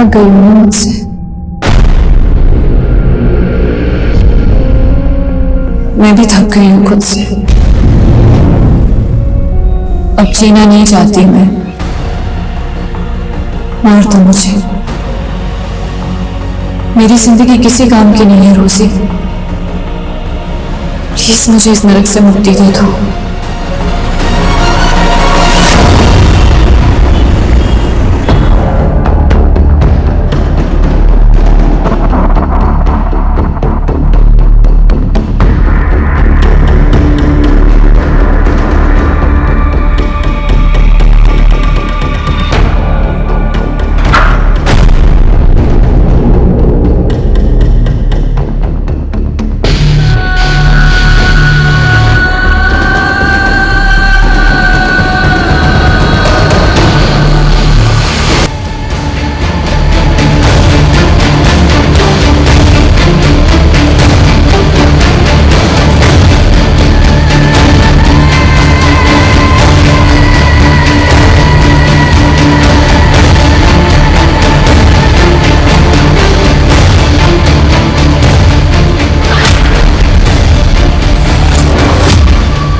थक गई हूँ मुझसे। मैं भी थक गई हूँ खुद से। अब जीना नहीं चाहती मैं। मार दो मुझे। मेरी जिंदगी किसी काम की नहीं है रोजी। प्लीज मुझे इस नरक से मुक्ति दे दो।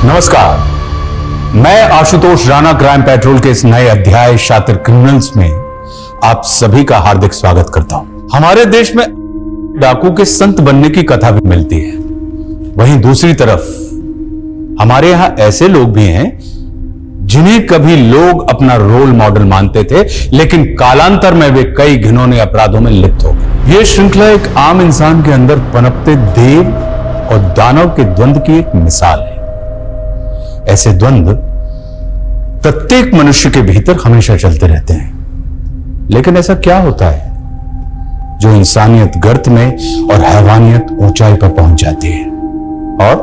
नमस्कार, मैं आशुतोष राणा क्राइम पेट्रोल के इस नए अध्याय शातिर क्रिमिनल्स में आप सभी का हार्दिक स्वागत करता हूं। हमारे देश में डाकू के संत बनने की कथा भी मिलती है। वहीं दूसरी तरफ हमारे यहां ऐसे लोग भी हैं जिन्हें कभी लोग अपना रोल मॉडल मानते थे, लेकिन कालांतर में वे कई घिनौने अपराधों में लिप्त हो गए। यह श्रृंखला एक आम इंसान के अंदर पनपते देव और दानव के द्वंद्व की एक मिसाल है। ऐसे द्वंद्व प्रत्येक मनुष्य के भीतर हमेशा चलते रहते हैं, लेकिन ऐसा क्या होता है जो इंसानियत गर्त में और हैवानियत ऊंचाई पर पहुंच जाती है, और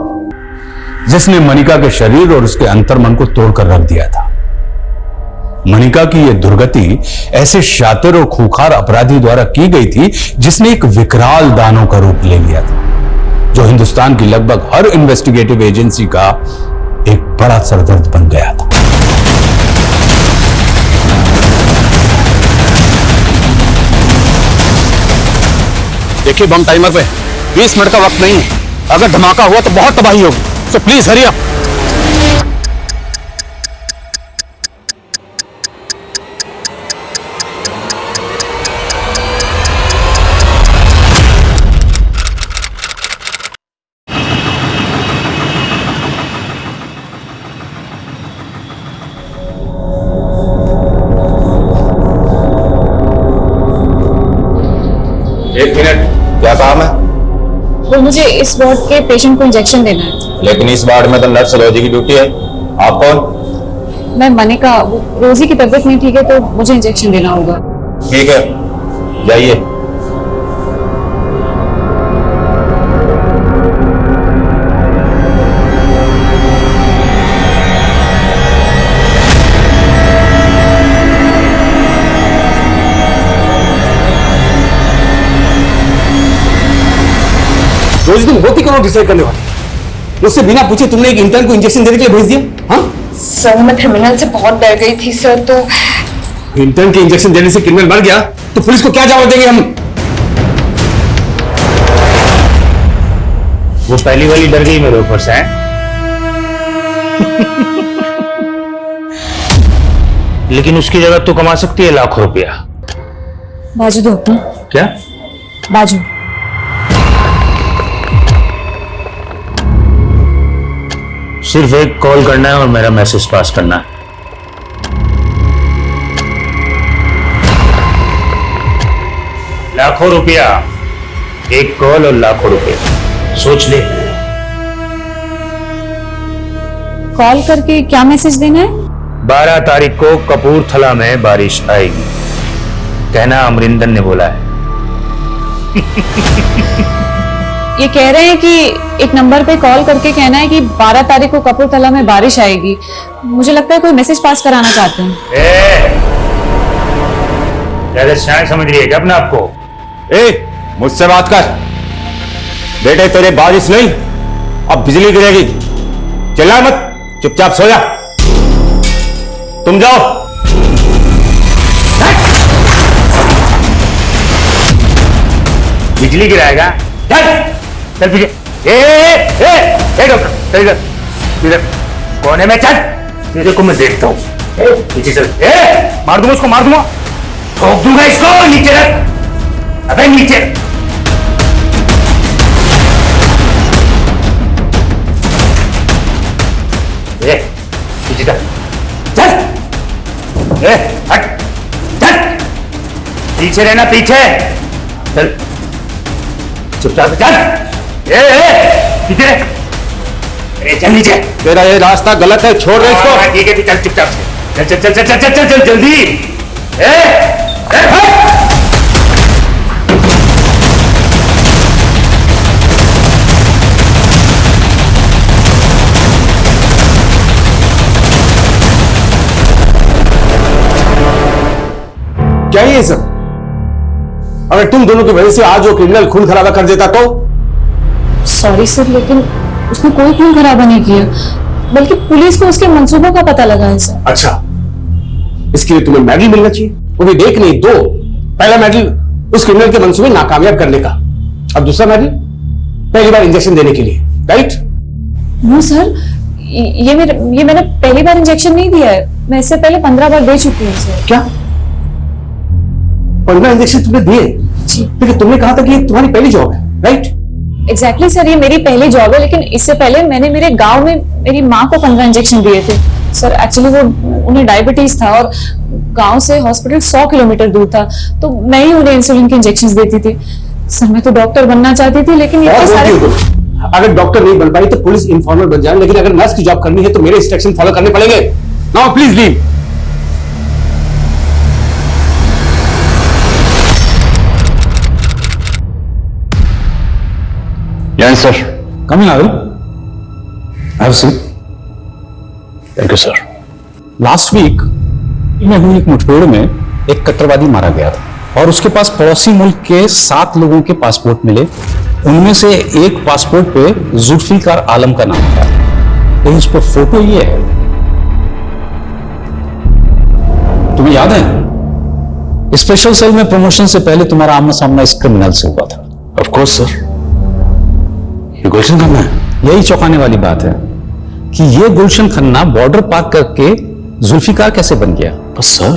जिसने मनिका के शरीर और उसके अंतर्मन को तोड़कर रख दिया था। मनिका की यह दुर्गति ऐसे शातिर और खूंखार अपराधी द्वारा की गई थी जिसने एक विकराल दानव का रूप ले लिया था, जो हिंदुस्तान की लगभग हर इन्वेस्टिगेटिव एजेंसी का एक बड़ा सरदर्द बन गया था। देखिए, बम टाइमर पे 20 मिनट का वक्त नहीं है। अगर धमाका हुआ तो बहुत तबाही होगी, सो प्लीज हरी अप। एक मिनट, क्या काम है? वो मुझे इस वार्ड के पेशेंट को इंजेक्शन देना है। लेकिन इस वार्ड में तो नर्स रोजी की ड्यूटी है। आप कौन? मैं मनिका। रोजी की तबीयत नहीं ठीक है तो मुझे इंजेक्शन देना होगा। ठीक है, जाइए। रोजी, तुम होती कौन डिसाइड करने वाली? मुझसे बिना पूछे तुमने एक इंटर्न को इंजेक्शन देने के लिए भेज दिया? हाँ सर, मैं क्रिमिनल से बहुत डर गई थी सर। तो इंटर्न के इंजेक्शन देने से क्रिमिनल मर गया तो पुलिस को क्या जवाब देंगे हम? वो पहली वाली डर गई मेरे ऊपर से। लेकिन उसकी जगह तो कमा सकती है लाखों रुपया। बाजू दो अपना। क्या बाजू? सिर्फ एक कॉल करना है और मेरा मैसेज पास करना है। लाखों रुपया, एक कॉल और लाखों रुपया। सोच ले। कॉल करके क्या मैसेज देना है? 12 तारीख को कपूरथला में बारिश आएगी, कहना अमरिंदर ने बोला है। ये कह रहे हैं कि एक नंबर पे कॉल करके कहना है कि 12 तारीख को कपूरथला में बारिश आएगी। मुझे लगता है कोई मैसेज पास कराना चाहते हैं। ज्यादा शायद समझ रही है क्या अपने आप को? मुझसे बात कर। बेटे, तेरे बारिश नहीं, अब बिजली गिरेगी। चिल्ला मत, चुपचाप सो जा। तुम जाओ। बिजली गिराएगा? चल चल पीछे। ए डॉक्टर चल इधर इधर कोने में चल, तेरे को मैं देखता हूँ। पीछे चल। मार दूंगा उसको, मार दूंगा, ठोक दूंगा इसको। नीचे रख, अबे नीचे। पीछे चल चल। हट चल, पीछे रहना, पीछे चल, चुपचाप चल। पीछे रह। अरे चल नीचे। तेरा ये रास्ता गलत है, छोड़ दे इसको। ठीक है, चल चुपचाप से चल चल चल चल चल चल चल जल्दी। क्या ये सब? अगर तुम दोनों की वजह से आज वो क्रिमिनल खून खराबा कर देता तो? सॉरी सर, लेकिन उसने कोई खून खराबा नहीं किया, बल्कि पुलिस को उसके मंसूबों का पता लगा है सर। अच्छा, इसके लिए तुम्हें मेडल मिलना चाहिए। वो भी देख नहीं, 2। पहला मेडल उस क्रिमिनल के मंसूबे नाकामयाब करने का, और दूसरा मेडल पहली बार इंजेक्शन देने के लिए, राइट? नो सर, ये मैंने पहली बार इंजेक्शन नहीं दिया है, मैं इससे पहले 15 बार दे चुकी हूँ सर। क्या 15 इंजेक्शन तुमने दिए? जी। लेकिन तुमने कहा था कि ये तुम्हारी पहली जॉब है, राइट? एग्जैक्टली सर, ये मेरी पहली जॉब है, लेकिन इससे पहले मैंने मेरे गांव में मेरी माँ को 15 इंजेक्शन दिए थे सर। एक्चुअली उन्हें डायबिटीज था और गांव से हॉस्पिटल 100 किलोमीटर दूर था, तो मैं ही उन्हें इंसुलिन के इंजेक्शन देती थी सर। मैं तो डॉक्टर बनना चाहती थी, लेकिन ये तो सारे... अगर डॉक्टर नहीं बन पाई तो पुलिस इन्फॉर्मर बन जाए, लेकिन अगर नर्स की जॉब करनी है तो मेरे इंस्ट्रक्शन फॉलो करने पड़ेंगे। Now please leave. Yes, sir. Come in, Adil. Have a seat. Thank you, sir. Last week में हुई एक मुठभेड़ में एक कट्टरवादी मारा गया था और उसके पास पड़ोसी मुल्क के 7 लोगों के पासपोर्ट मिले। उनमें से एक पासपोर्ट पे जुल्फिकार आलम का नाम था, लेकिन उस पर फोटो ये है। तुम्हें याद है, स्पेशल सेल में प्रमोशन से पहले तुम्हारा आमना सामना इस क्रिमिनल से हुआ था। Of course, sir. ये गुलशन खन्ना है। यही चौंकाने वाली बात है कि ये गुलशन खन्ना बॉर्डर पार करके जुल्फिकार कैसे बन गया। बस सर,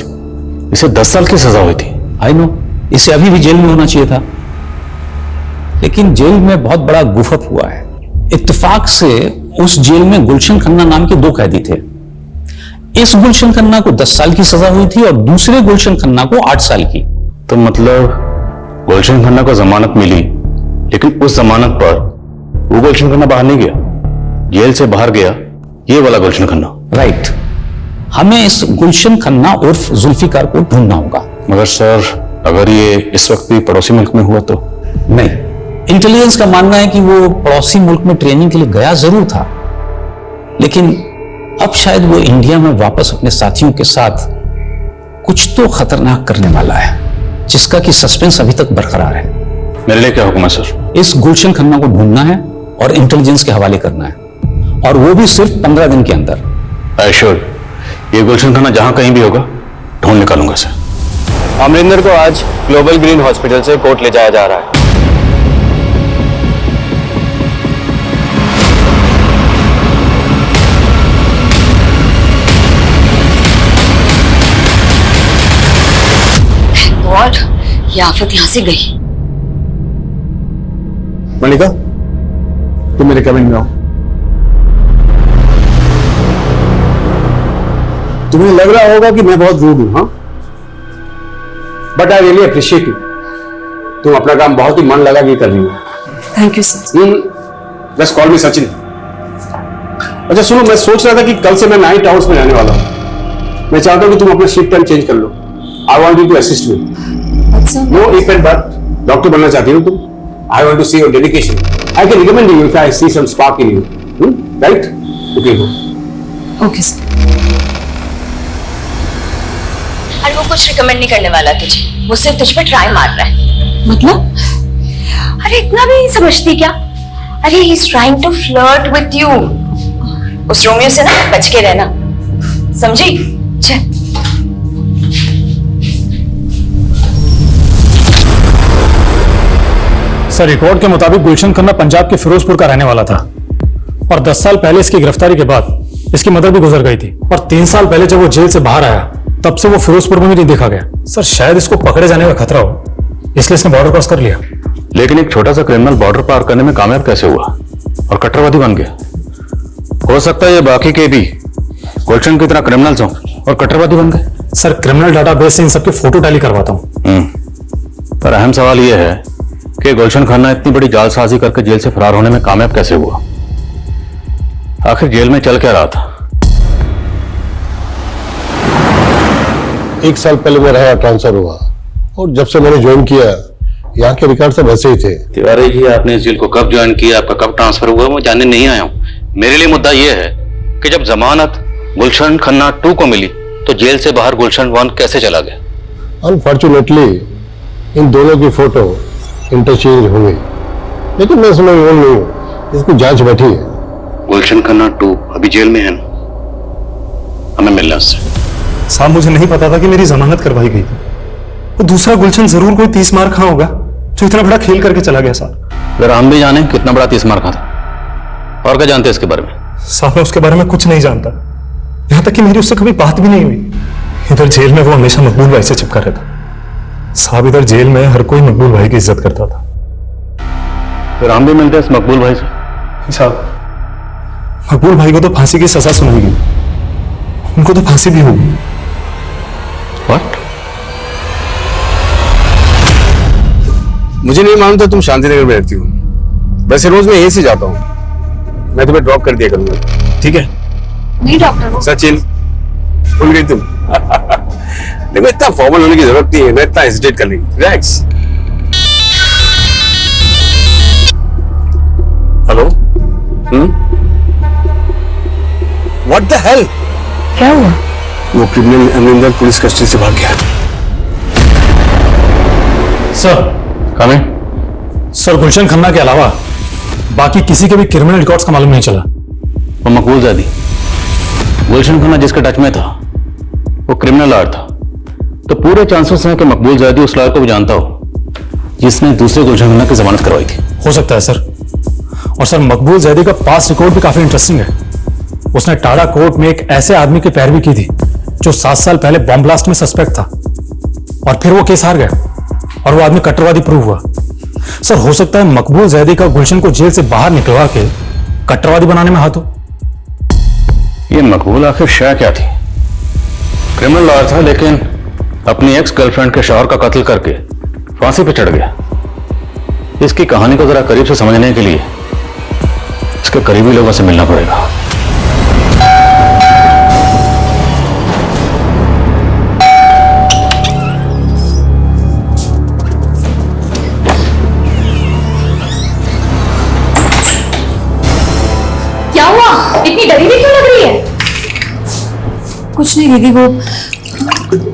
इसे 10 साल की सजा हुई थी। आई नो, इसे अभी भी जेल में होना चाहिए था, लेकिन जेल में बहुत बड़ा गुफअप हुआ है। इत्तेफाक से उस जेल में गुलशन खन्ना नाम के 2 कैदी थे। इस गुलशन खन्ना को 10 साल की सजा हुई थी और दूसरे गुलशन खन्ना को 8 साल की। तो मतलब गुलशन खन्ना को जमानत मिली, लेकिन उस जमानत पर वो गुलशन खन्ना बाहर नहीं गया, जेल से बाहर गया ये वाला गुलशन खन्ना। राइट। हमें इस गुलशन खन्ना उर्फ जुल्फिकार को ढूंढना होगा। मगर सर, अगर ये इस वक्त भी पड़ोसी मुल्क में हुआ तो? नहीं, इंटेलिजेंस का मानना है कि वो पड़ोसी मुल्क में ट्रेनिंग के लिए गया जरूर था, लेकिन अब शायद वो इंडिया में वापस अपने साथियों के साथ कुछ तो खतरनाक करने वाला है, जिसका कि सस्पेंस अभी तक बरकरार है। मेरे लिए क्या हुक्म है सर? इस गुलशन खन्ना को ढूंढना है और इंटेलिजेंस के हवाले करना है, और वो भी सिर्फ 15 दिन के अंदर। आई श्योर, ये गुलशन खन्ना जहां कहीं भी होगा ढूंढ निकालूंगा सर। अमरिंदर को आज ग्लोबल ग्रीन हॉस्पिटल से कोर्ट ले जाया जा रहा है। और ये आफत यहां से गई। मलिका, तुम मेरे कैबिन में आओ। तुम्हें लग रहा होगा कि मैं बहुत रूड हूं, हाँ? But I really appreciate you. तुम अपना काम बहुत ही मन लगा के कर रही हो। Thank you sir. Just call मी सचिन। अच्छा सुनो, मैं सोच रहा था कि कल से मैं नाइट हाउस में रहने वाला हूं। मैं चाहता हूं कि तुम अपना शिफ्ट टाइम चेंज कर लो। I want you to assist me. अच्छा, no if and but, doctor बनना चाहती हो तुम। I want to see your dedication. I can recommend you if I see some spark in you. Right? Okay, go. Okay sir. और वो कुछ recommend नहीं करने वाला तुझे, वो सिर्फ तुझ पे ट्राई मार रहा है। मतलब? अरे इतना भी नहीं समझती क्या? अरे he is trying to flirt with you. उस रोमियो से ना बच के रहना, समझी? चल। सर, रिकॉर्ड के मुताबिक गुलशन खन्ना पंजाब के फिरोजपुर का रहने वाला था और 10 साल पहले इसकी गिरफ्तारी के बाद इसकी मदर भी गुजर गई थी और 3 साल पहले जब वो जेल से बाहर आया तब से वो फिरोजपुर में भी नहीं देखा गया। सर, शायद इसको पकड़े जाने का खतरा हो, इसलिए इसने बॉर्डर क्रॉस कर लिया। लेकिन एक छोटा सा क्रिमिनल बॉर्डर पार करने में कामयाब कैसे हुआ और कट्टरवादी बन गया? हो सकता है ये बाकी के भी गुलशन की तरह क्रिमिनल्स हों और कट्टरवादी बन गए। सर, क्रिमिनल डाटाबेस से इन सबके फोटो टैली करवाता हूँ। पर अहम सवाल यह है कि गुलशन खन्ना इतनी बड़ी जालसाजी करके जेल से फरार होने में कामयाब कैसे हुआ? आखिर जेल में चल क्या रहा था? 1 साल पहले मेरा यहाँ ट्रांसफर हुआ और जब से मैंने ज्वाइन किया यहाँ के रिकॉर्ड सब ऐसे ही थे। तिवारी जी, आपने इस जेल को कब ज्वाइन किया, आपका कब ट्रांसफर हुआ, मैं जानने नहीं आया हूँ। मेरे लिए मुद्दा यह है कि जब जमानत गुलशन खन्ना 2 को मिली तो जेल से बाहर गुलशन 1 कैसे चला गया? अनफॉर्चुनेटली इन दोनों की फोटो इंटरचेंज हो गई, लेकिन मैं इसमें इन्वॉल्व नहीं हूँ, इसकी जांच बैठी है। गुलशन खन्ना 2 अभी जेल में है ना? हमें मिलना उससे। साहब, मुझे नहीं पता था कि मेरी जमानत करवाई गई थी। वो दूसरा गुलशन जरूर कोई 30 मार खा होगा जो इतना बड़ा खेल करके चला गया। साहब, अगर हम भी जाने कितना बड़ा 30 मार खा था। और क्या जानते हैं इसके बारे में? साहब, मैं उसके बारे में कुछ नहीं जानता, यहां तक कि मेरी उससे कभी बात भी नहीं हुई। इधर जेल में वो हमेशा मकबूल भाई से चिपका रहता। साहब, इधर जेल में हर कोई मकबूल भाई की इज्जत करता था। फिर हम भी मिलते हैं इस मकबूल भाई से। साहब, मकबूल भाई को तो फांसी की सजा सुनाई गई, उनको तो फांसी भी होगी। What? मुझे नहीं मालूम था तुम शांतिनगर में रहती हो। वैसे रोज मैं यहीं से जाता हूँ, मैं तुम्हें ड्रॉप कर दिया करूंगा। ठीक है? नहीं डॉक्टर, सचिन, भूल गई तुम? देखो, इतना फॉर्मल होने की जरूरत नहीं है, मैं इतना हेजिटेट करने की। Relax. Hello? What the hell? क्या हुआ? वो क्रिमिनल अमरिंदर पुलिस कस्टडी से भाग गया। सर, कमें? सर, गुलशन खन्ना के अलावा बाकी किसी के भी क्रिमिनल रिकॉर्ड्स का मालूम नहीं चला। वो मकबूल जादी, गुलशन खन्ना जिसके टच में था वो क्रिमिनल लॉयर था, तो पूरे चांसेस हैं कि मकबूल जादी उस लॉयर को भी जानता हो जिसने दूसरे गुलशन खन्ना की जमानत करवाई थी। हो सकता है सर। और सर, मकबूल जैदी का पास रिकॉर्ड भी काफी इंटरेस्टिंग है। उसने टाडा कोर्ट में एक ऐसे आदमी की पैरवी की थी जो 7 साल पहले बॉम्ब ब्लास्ट में सस्पेक्ट था और फिर वो केस हार गया और वो आदमी कट्टरवादी प्रूव हुआ। सर, हो सकता है मकबूल जैदी का गुलशन को जेल से बाहर निकलवा के कट्टरवादी बनाने में हाथ हो। ये मकबूल आखिर शय क्या थी? क्रिमिनल लॉयर था, लेकिन अपनी एक्स गर्लफ्रेंड के शौहर का कत्ल करके फांसी पे चढ़ गया। इसकी कहानी को जरा करीब से समझने के लिए इसके करीबी लोगों से मिलना पड़ेगा। क्या हुआ? इतनी डरी हुई क्यों लग रही है? कुछ नहीं दीदी, वो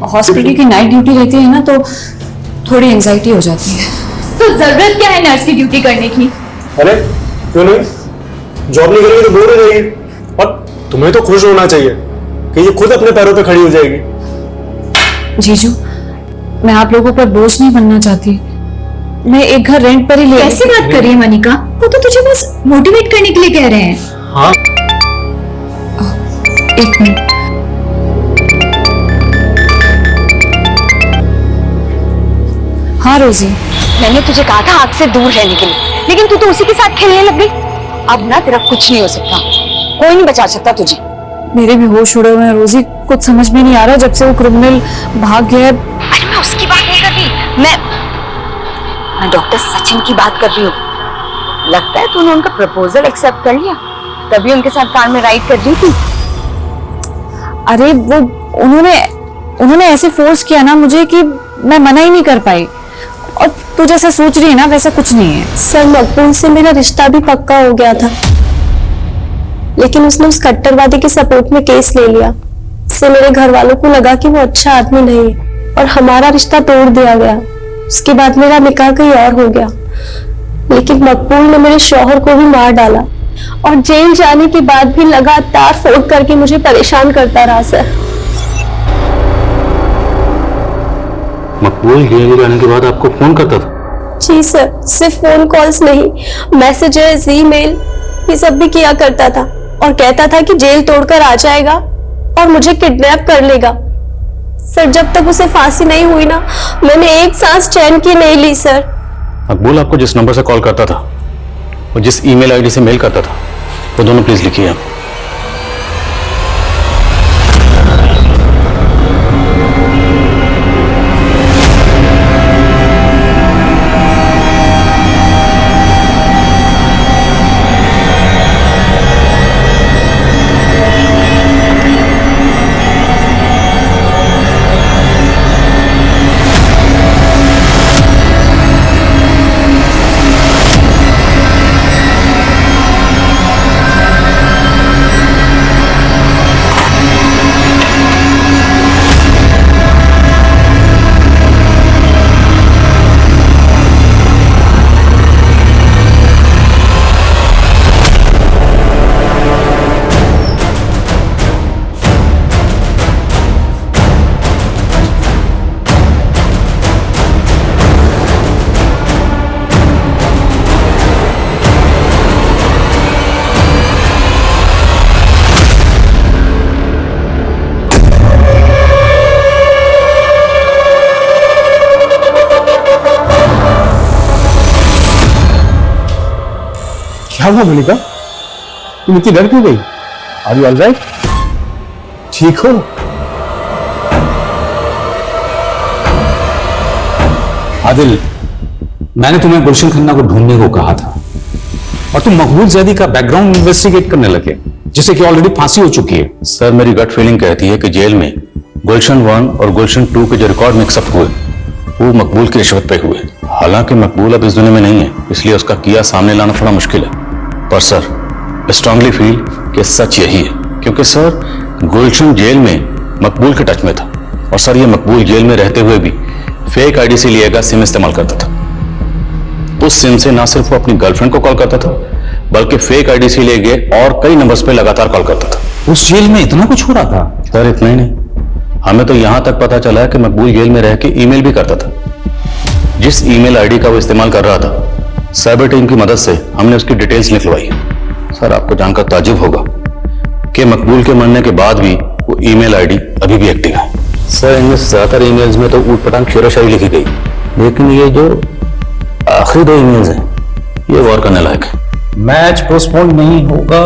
हॉस्पिटल की नाइट ड्यूटी रहती है ना, तो थोड़ी एंजाइटी हो जाती है। तो जरूरत क्या है नर्स की ड्यूटी करने की? अरे क्यों नहीं? जॉब नहीं करेगी तो बोर हो जाएगी, और तुम्हें तो खुश होना चाहिए कि ये खुद अपने पैरों पे खड़ी हो जाएगी। जीजू, मैं आप लोगों पर बोझ नहीं बनना चाहती। मैं एक घर रेंट पर ही ले। कैसी बात कर रही है मनिका? वो तो तुझे बस मोटिवेट करने के लिए कह रहे हैं। हाँ, एक मिनट। हाँ रोजी, मैंने तुझे कहा था आग से दूर रहने के लिए, लेकिन तू तो उसी के साथ खेलने लग गई। अब ना तेरा कुछ नहीं हो सकता, कोई नहीं बचा सकता तुझे। मेरे भी होश उड़े हुए हैं रोजी, कुछ समझ में नहीं आ रहा। जब से वो क्रिमिनल भाग गया है। अरे मैं उसकी बात नहीं कर रही, मैं डॉक्टर सचिन की बात कर रही हूँ। लगता है तूने उनका प्रपोजल एक्सेप्ट कर लिया, तभी उनके साथ कार में राइड कर रही थी। अरे वो उन्होंने ऐसे फोर्स किया ना मुझे कि मैं मना ही नहीं कर पाई। और तू जैसा सोच रही है ना, वैसा कुछ नहीं है। सर, मकबूल से मेरा रिश्ता भी पक्का हो गया था, लेकिन उसने उस कट्टरवादी के सपोर्ट में केस ले लिया। इससे मेरे घर वालों को लगा कि वो अच्छा आदमी नहीं है और हमारा रिश्ता तोड़ दिया गया। उसके बाद मेरा निकाह कहीं और हो गया, लेकिन मकबूल ने मेरे शौहर को भी मार डाला और जेल जाने के बाद भी लगातार फोन करके मुझे परेशान करता रहा। सर, मकबूल जेल जाने के बाद आपको फोन करता था? जी सर, सिर्फ फोन कॉल्स नहीं, मैसेजेस, ईमेल, ये सब भी किया करता था और कहता था कि जेल तोड़कर आ जाएगा और मुझे किडनैप कर लेगा। सर, जब तक उसे फांसी नहीं हुई ना, मैंने एक सांस चैन की नहीं ली सर। मकबूल आपको जिस नंबर से कॉल करता था और जिस ईमेल आईडी से मेल करता था, वो दोनों प्लीज लिखिए आप। क्या हुआ मलिका? तुम इतनी डर क्यों गई? Are you alright? ठीक हो? आदिल, मैंने तुम्हें गुलशन खन्ना को ढूंढने को कहा था और तुम मकबूल जैदी का बैकग्राउंड इन्वेस्टिगेट करने लगे, जिसे कि ऑलरेडी फांसी हो चुकी है। सर, मेरी गट फीलिंग कहती है कि जेल में गुलशन 1 और गुलशन 2 के जो रिकॉर्ड मिक्सअप हुए वो मकबूल की रिश्वत पे हुए। हालांकि मकबूल अब इस दुनिया में नहीं है, इसलिए उसका किया सामने लाना थोड़ा मुश्किल है। पर सर, स्ट्रांगली फील कि सच यही है, क्योंकि सर गुलशन जेल में मकबूल के टच में था और सर ये मकबूल जेल में रहते हुए भी फेक आईडी से लिया गया सिम इस्तेमाल करता था। उस सिम से ना सिर्फ वो अपनी गर्लफ्रेंड को कॉल करता था, बल्कि फेक आईडी से लिए गए और कई नंबर्स पे लगातार कॉल करता था। उस जेल में इतना कुछ हो रहा था? सर, इतना ही नहीं, हमें तो यहां तक पता चला कि मकबूल जेल में रह के ईमेल भी करता था। जिस ईमेल आईडी का वो इस्तेमाल कर रहा था, साइबर टीम की मदद से हमने उसकी डिटेल्स निकलवाई। सर, आपको जानकर ताज्जुब होगा कि मकबूल के मरने के बाद भी वो ईमेल आईडी अभी भी एक्टिव है। सर, इनमें ज्यादातर ईमेल्स में तो ऊटपटांग शेरोशायरी लिखी गई, लेकिन ये जो आखिरी 2 ईमेल्स हैं ये वॉर करने लायक है। मैच पोस्टपोन नहीं होगा,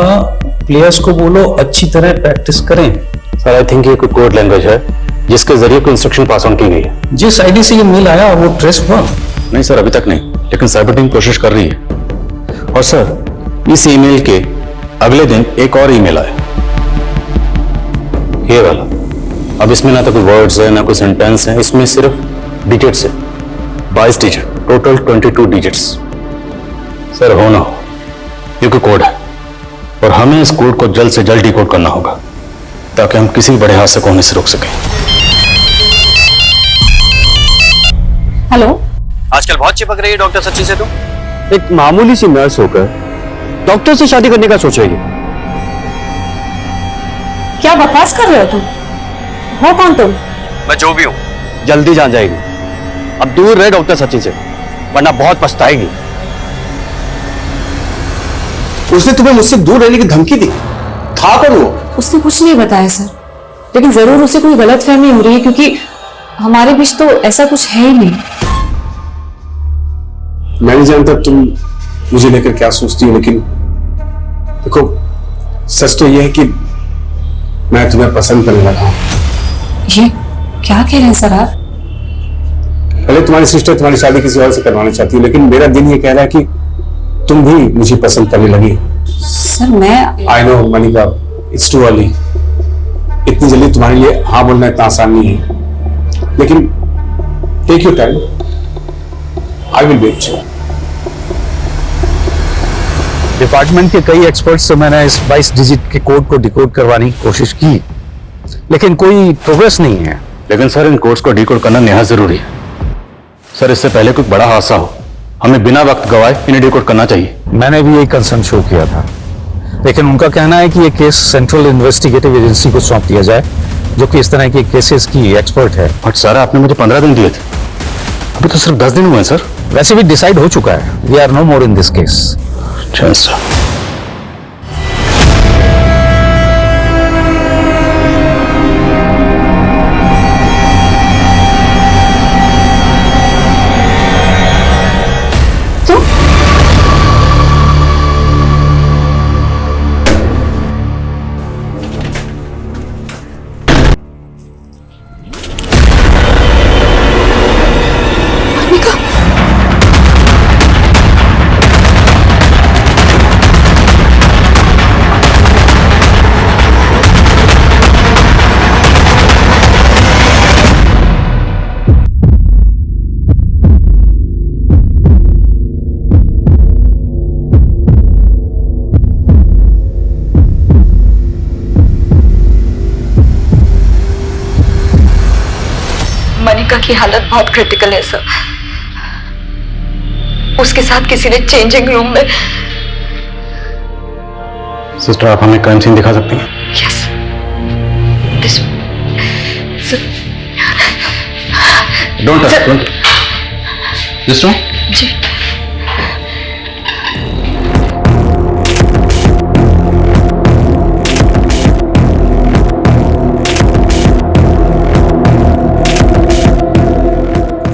प्लेयर्स को बोलो अच्छी तरह प्रैक्टिस करें। सर, आई थिंक ये कोई कोड लैंग्वेज है जिसके जरिए कोई इंस्ट्रक्शन पास ऑन की गई है। जिस आईडी से ये मेल आया वो ट्रेस हुआ? नहीं सर, अभी तक नहीं, लेकिन साइबर टीम कोशिश कर रही है। और सर, इस ईमेल के अगले दिन एक और ईमेल आया, ये वाला। अब इसमें ना तो कोई वर्ड्स है ना कोई सेंटेंस है, इसमें सिर्फ डिजिट्स है, 22 डिजिट, टोटल 22 डिजिट्स। सर, हो ना हो ये कोई कोड है और हमें इस कोड को जल्द से जल्द डिकोड करना होगा ताकि हम किसी बड़े हादसे को होने से रोक सकें। हेलो, आजकल बहुत चिपक रही है डॉक्टर सचिन से। तुम एक मामूली सी नर्स होकर डॉक्टर से शादी करने का सोच रही है। क्या बकवास कर रहे हो तुम? हो कौन तुम? मैं जो भी हूं, जल्दी जान जाएगी। अब दूर रहे डॉक्टर सचिन से, वरना बहुत पछताएगी। उसने तुम्हें मुझसे दूर रहने की धमकी दी, था कौन वो? उसने कुछ नहीं बताया सर, लेकिन जरूर उसे कोई गलतफहमी हो रही है, क्योंकि हमारे बीच तो ऐसा कुछ है ही नहीं। मैं नहीं जानता तुम मुझे लेकर क्या सोचती हो, लेकिन देखो, सच तो यह है कि मैं तुम्हें पसंद करने लगा हूं। ये क्या कह रहे हैं सर आप? पहले तुम्हारी सिस्टर तुम्हारी शादी किसी और से करवाना चाहती है, लेकिन मेरा दिल ये कह रहा है कि तुम भी मुझे पसंद करने लगी हो। सर, मैं I know Manika, it's too early. इतनी जल्दी तुम्हारे लिए हाँ बोलना इतना आसान नहीं है, लेकिन take your time, I will wait. Department के कई एक्सपर्ट से मैंने इस 22 डिजिट के कोड को डिकोड करवाने की कोशिश की, लेकिन कोई प्रोग्रेस नहीं है। लेकिन सर, इन कोड्स को डिकोड करना निहायत जरूरी है। सर, इससे पहले कोई बड़ा हादसा हो, हमें बिना वक्त गवाए इन्हें डिकोड करना चाहिए। मैंने भी यही कंसर्न शो किया था, लेकिन उनका कहना है कि ये केस सेंट्रल इन्वेस्टिगेटिव एजेंसी को सौंप दिया जाए, जो कि इस तरह के केसेस की एक्सपर्ट है। बट सर, आपने मुझे 15 दिन दिए थे, अभी तो सिर्फ 10 दिन हुए हैं सर। वैसे भी डिसाइड हो चुका है, we are no more in this case. अच्छा सर। मनिका की हालत बहुत क्रिटिकल है सर। उसके साथ किसी ने चेंजिंग रूम में। सिस्टर, आप हमें क्राइम सीन दिखा सकती हैं? Yes don't touch, don't. Sister ji.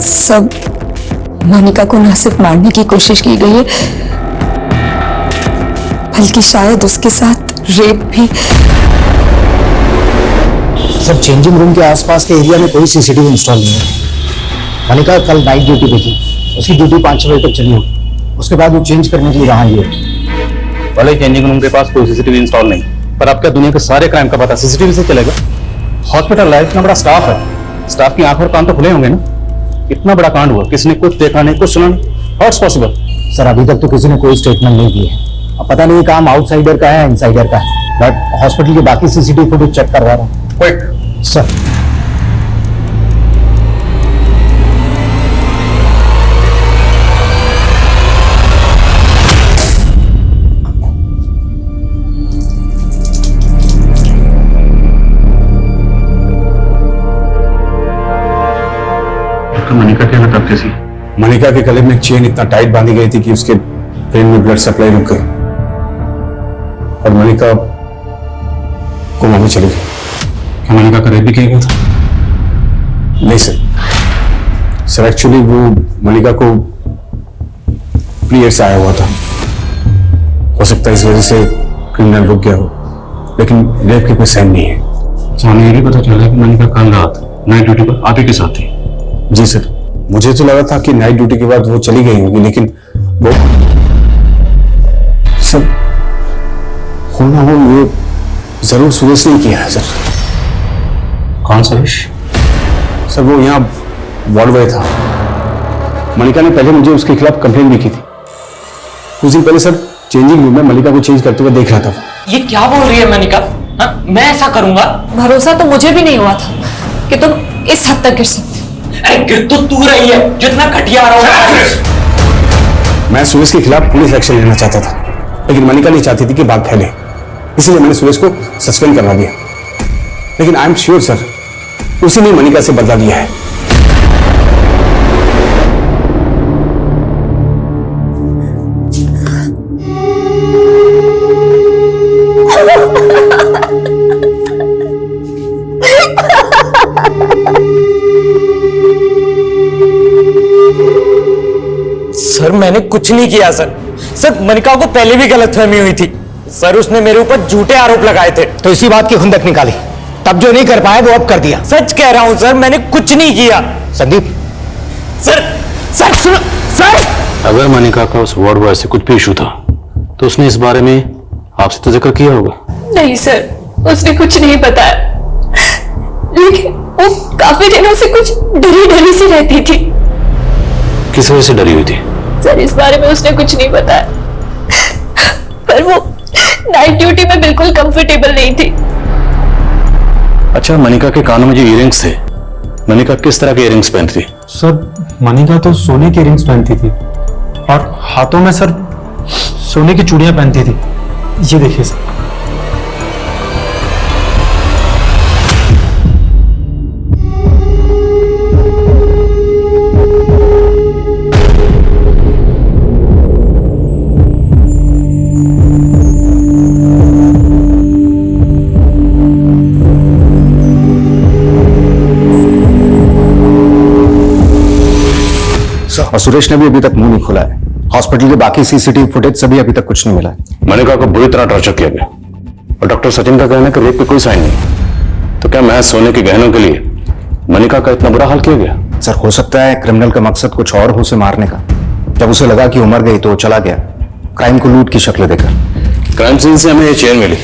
सब मोनिका को न सिर्फ मारने की कोशिश की गई है, बल्कि शायद उसके साथ रेप भी। सर, चेंजिंग रूम के आसपास के एरिया में कोई सीसीटीवी इंस्टॉल नहीं है। मोनिका कल नाइट ड्यूटी पे थी, उसकी ड्यूटी 5-6 बजे तक चली होगी। उसके बाद वो चेंज करने के लिए यहाँ आई है। भले चेंजिंग रूम के पास कोई सीसीटीवी इंस्टॉल नहीं, पर आपका दुनिया के सारे क्राइम का पता सीसीटीवी से चलेगा? हॉस्पिटल लाइफ इतना बड़ा स्टाफ है, स्टाफ की आंख और कान तो खुले होंगे ना। इतना बड़ा कांड हुआ, किसी ने कुछ देखा नहीं, कुछ सुना नहीं। How it's possible? सर, अभी तक तो किसी ने कोई स्टेटमेंट नहीं दी है। अब पता नहीं काम आउटसाइडर का है इनसाइडर का है, बट हॉस्पिटल के बाकी सीसीटीवी फुटेज चेक करवा रहा हूँ। Quick sir. मनिका की हालत अब कैसी? मनिका के गले में एक चेन इतना टाइट बांधी गई थी कि उसके ब्रेन में ब्लड सप्लाई रुक गई और मनिका कोमा में चली गई। क्या मनिका का रेप भी किया गया था? नहीं सर, एक्चुअली वो मनिका को पीरियड से आया हुआ था। हो सकता है इस वजह से क्रिमिनल रुक गया हो, लेकिन रेप की कोई साइन नहीं है। अच्छा, हमें ये भी पता चला कि मनिका कल रात नाइट ड्यूटी पर आप ही के साथ थी। जी सर, मुझे तो लगा था कि नाइट ड्यूटी के बाद वो चली गई होगी, लेकिन वो सब होना हो ये जरूर सुरेश ने किया है सर। कौन सुरेश? सर, वो यहाँ वार्ड बॉय था। मनिका ने पहले मुझे उसके खिलाफ कंप्लेंट भी की थी। कुछ दिन पहले सर चेंजिंग रूम में मनिका को चेंज करते हुए देख रहा था। ये क्या बोल रही है मनिका? मैं ऐसा करूंगा? भरोसा तो मुझे भी नहीं हुआ था कि तुम इस हद तक गिर सकते। अरे गिर तो तू रही है जो इतना घटिया रहा है। मैं सुरेश के खिलाफ पुलिस एक्शन लेना चाहता था, लेकिन मनिका नहीं चाहती थी कि बात फैले, इसलिए मैंने सुरेश को सस्पेंड करवा दिया। लेकिन आई एम श्योर सर, उसी ने मनिका से बदला लिया है। सर, मैंने कुछ नहीं किया सर। सर, मनिका को पहले भी गलतफहमी हुई थी सर, उसने मेरे ऊपर झूठे आरोप लगाए थे। तो इसी बात की खुंदक निकाली, तब जो नहीं कर पाया वो अब कर दिया। सच कह रहा हूं सर, मैंने कुछ नहीं किया। संदीप। सर, सर सुनो सर। अगर मनिका का उस वार्ड बॉय से कुछ भी इशू था तो उसने इस बारे में आपसे तो जिक्र किया होगा? नहीं सर, उसने कुछ नहीं बताया, लेकिन वो काफी दिनों से कुछ डरी डरी सी रहती थी। किस वजह से डरी हुई थी? सर, इस बारे में उसने कुछ नहीं बताया, पर वो नाइट ड्यूटी में बिल्कुल कंफर्टेबल नहीं थी। अच्छा, मनिका के कानों में जो इयररिंग्स थे, मनिका किस तरह के इयररिंग्स पहनती थी? सर, मनिका तो सोने के रिंग्स पहनती थी और हाथों में सर सोने की चूड़ियां पहनती थी। ये देखिए सर। और सुरेश ने भी अभी तक मुंह नहीं खोला है। हॉस्पिटल के बाकी सीसीटीवी फुटेज से भी अभी तक कुछ नहीं मिला है। मनिका को बुरी तरह टॉर्चर किया गया और डॉक्टर सचिन का कहना है कि रेप पे कोई साइन नहीं। तो क्या महज सोने के गहनों के लिए मनिका का इतना बुरा हाल किया गया? सर, हो सकता है क्रिमिनल का मकसद कुछ और हो उसे मारने का। जब उसे लगा कि वो मर गई तो वो चला गया, क्राइम को लूट की शक्ल देकर। क्राइम सीन से हमें ये चेन मिली।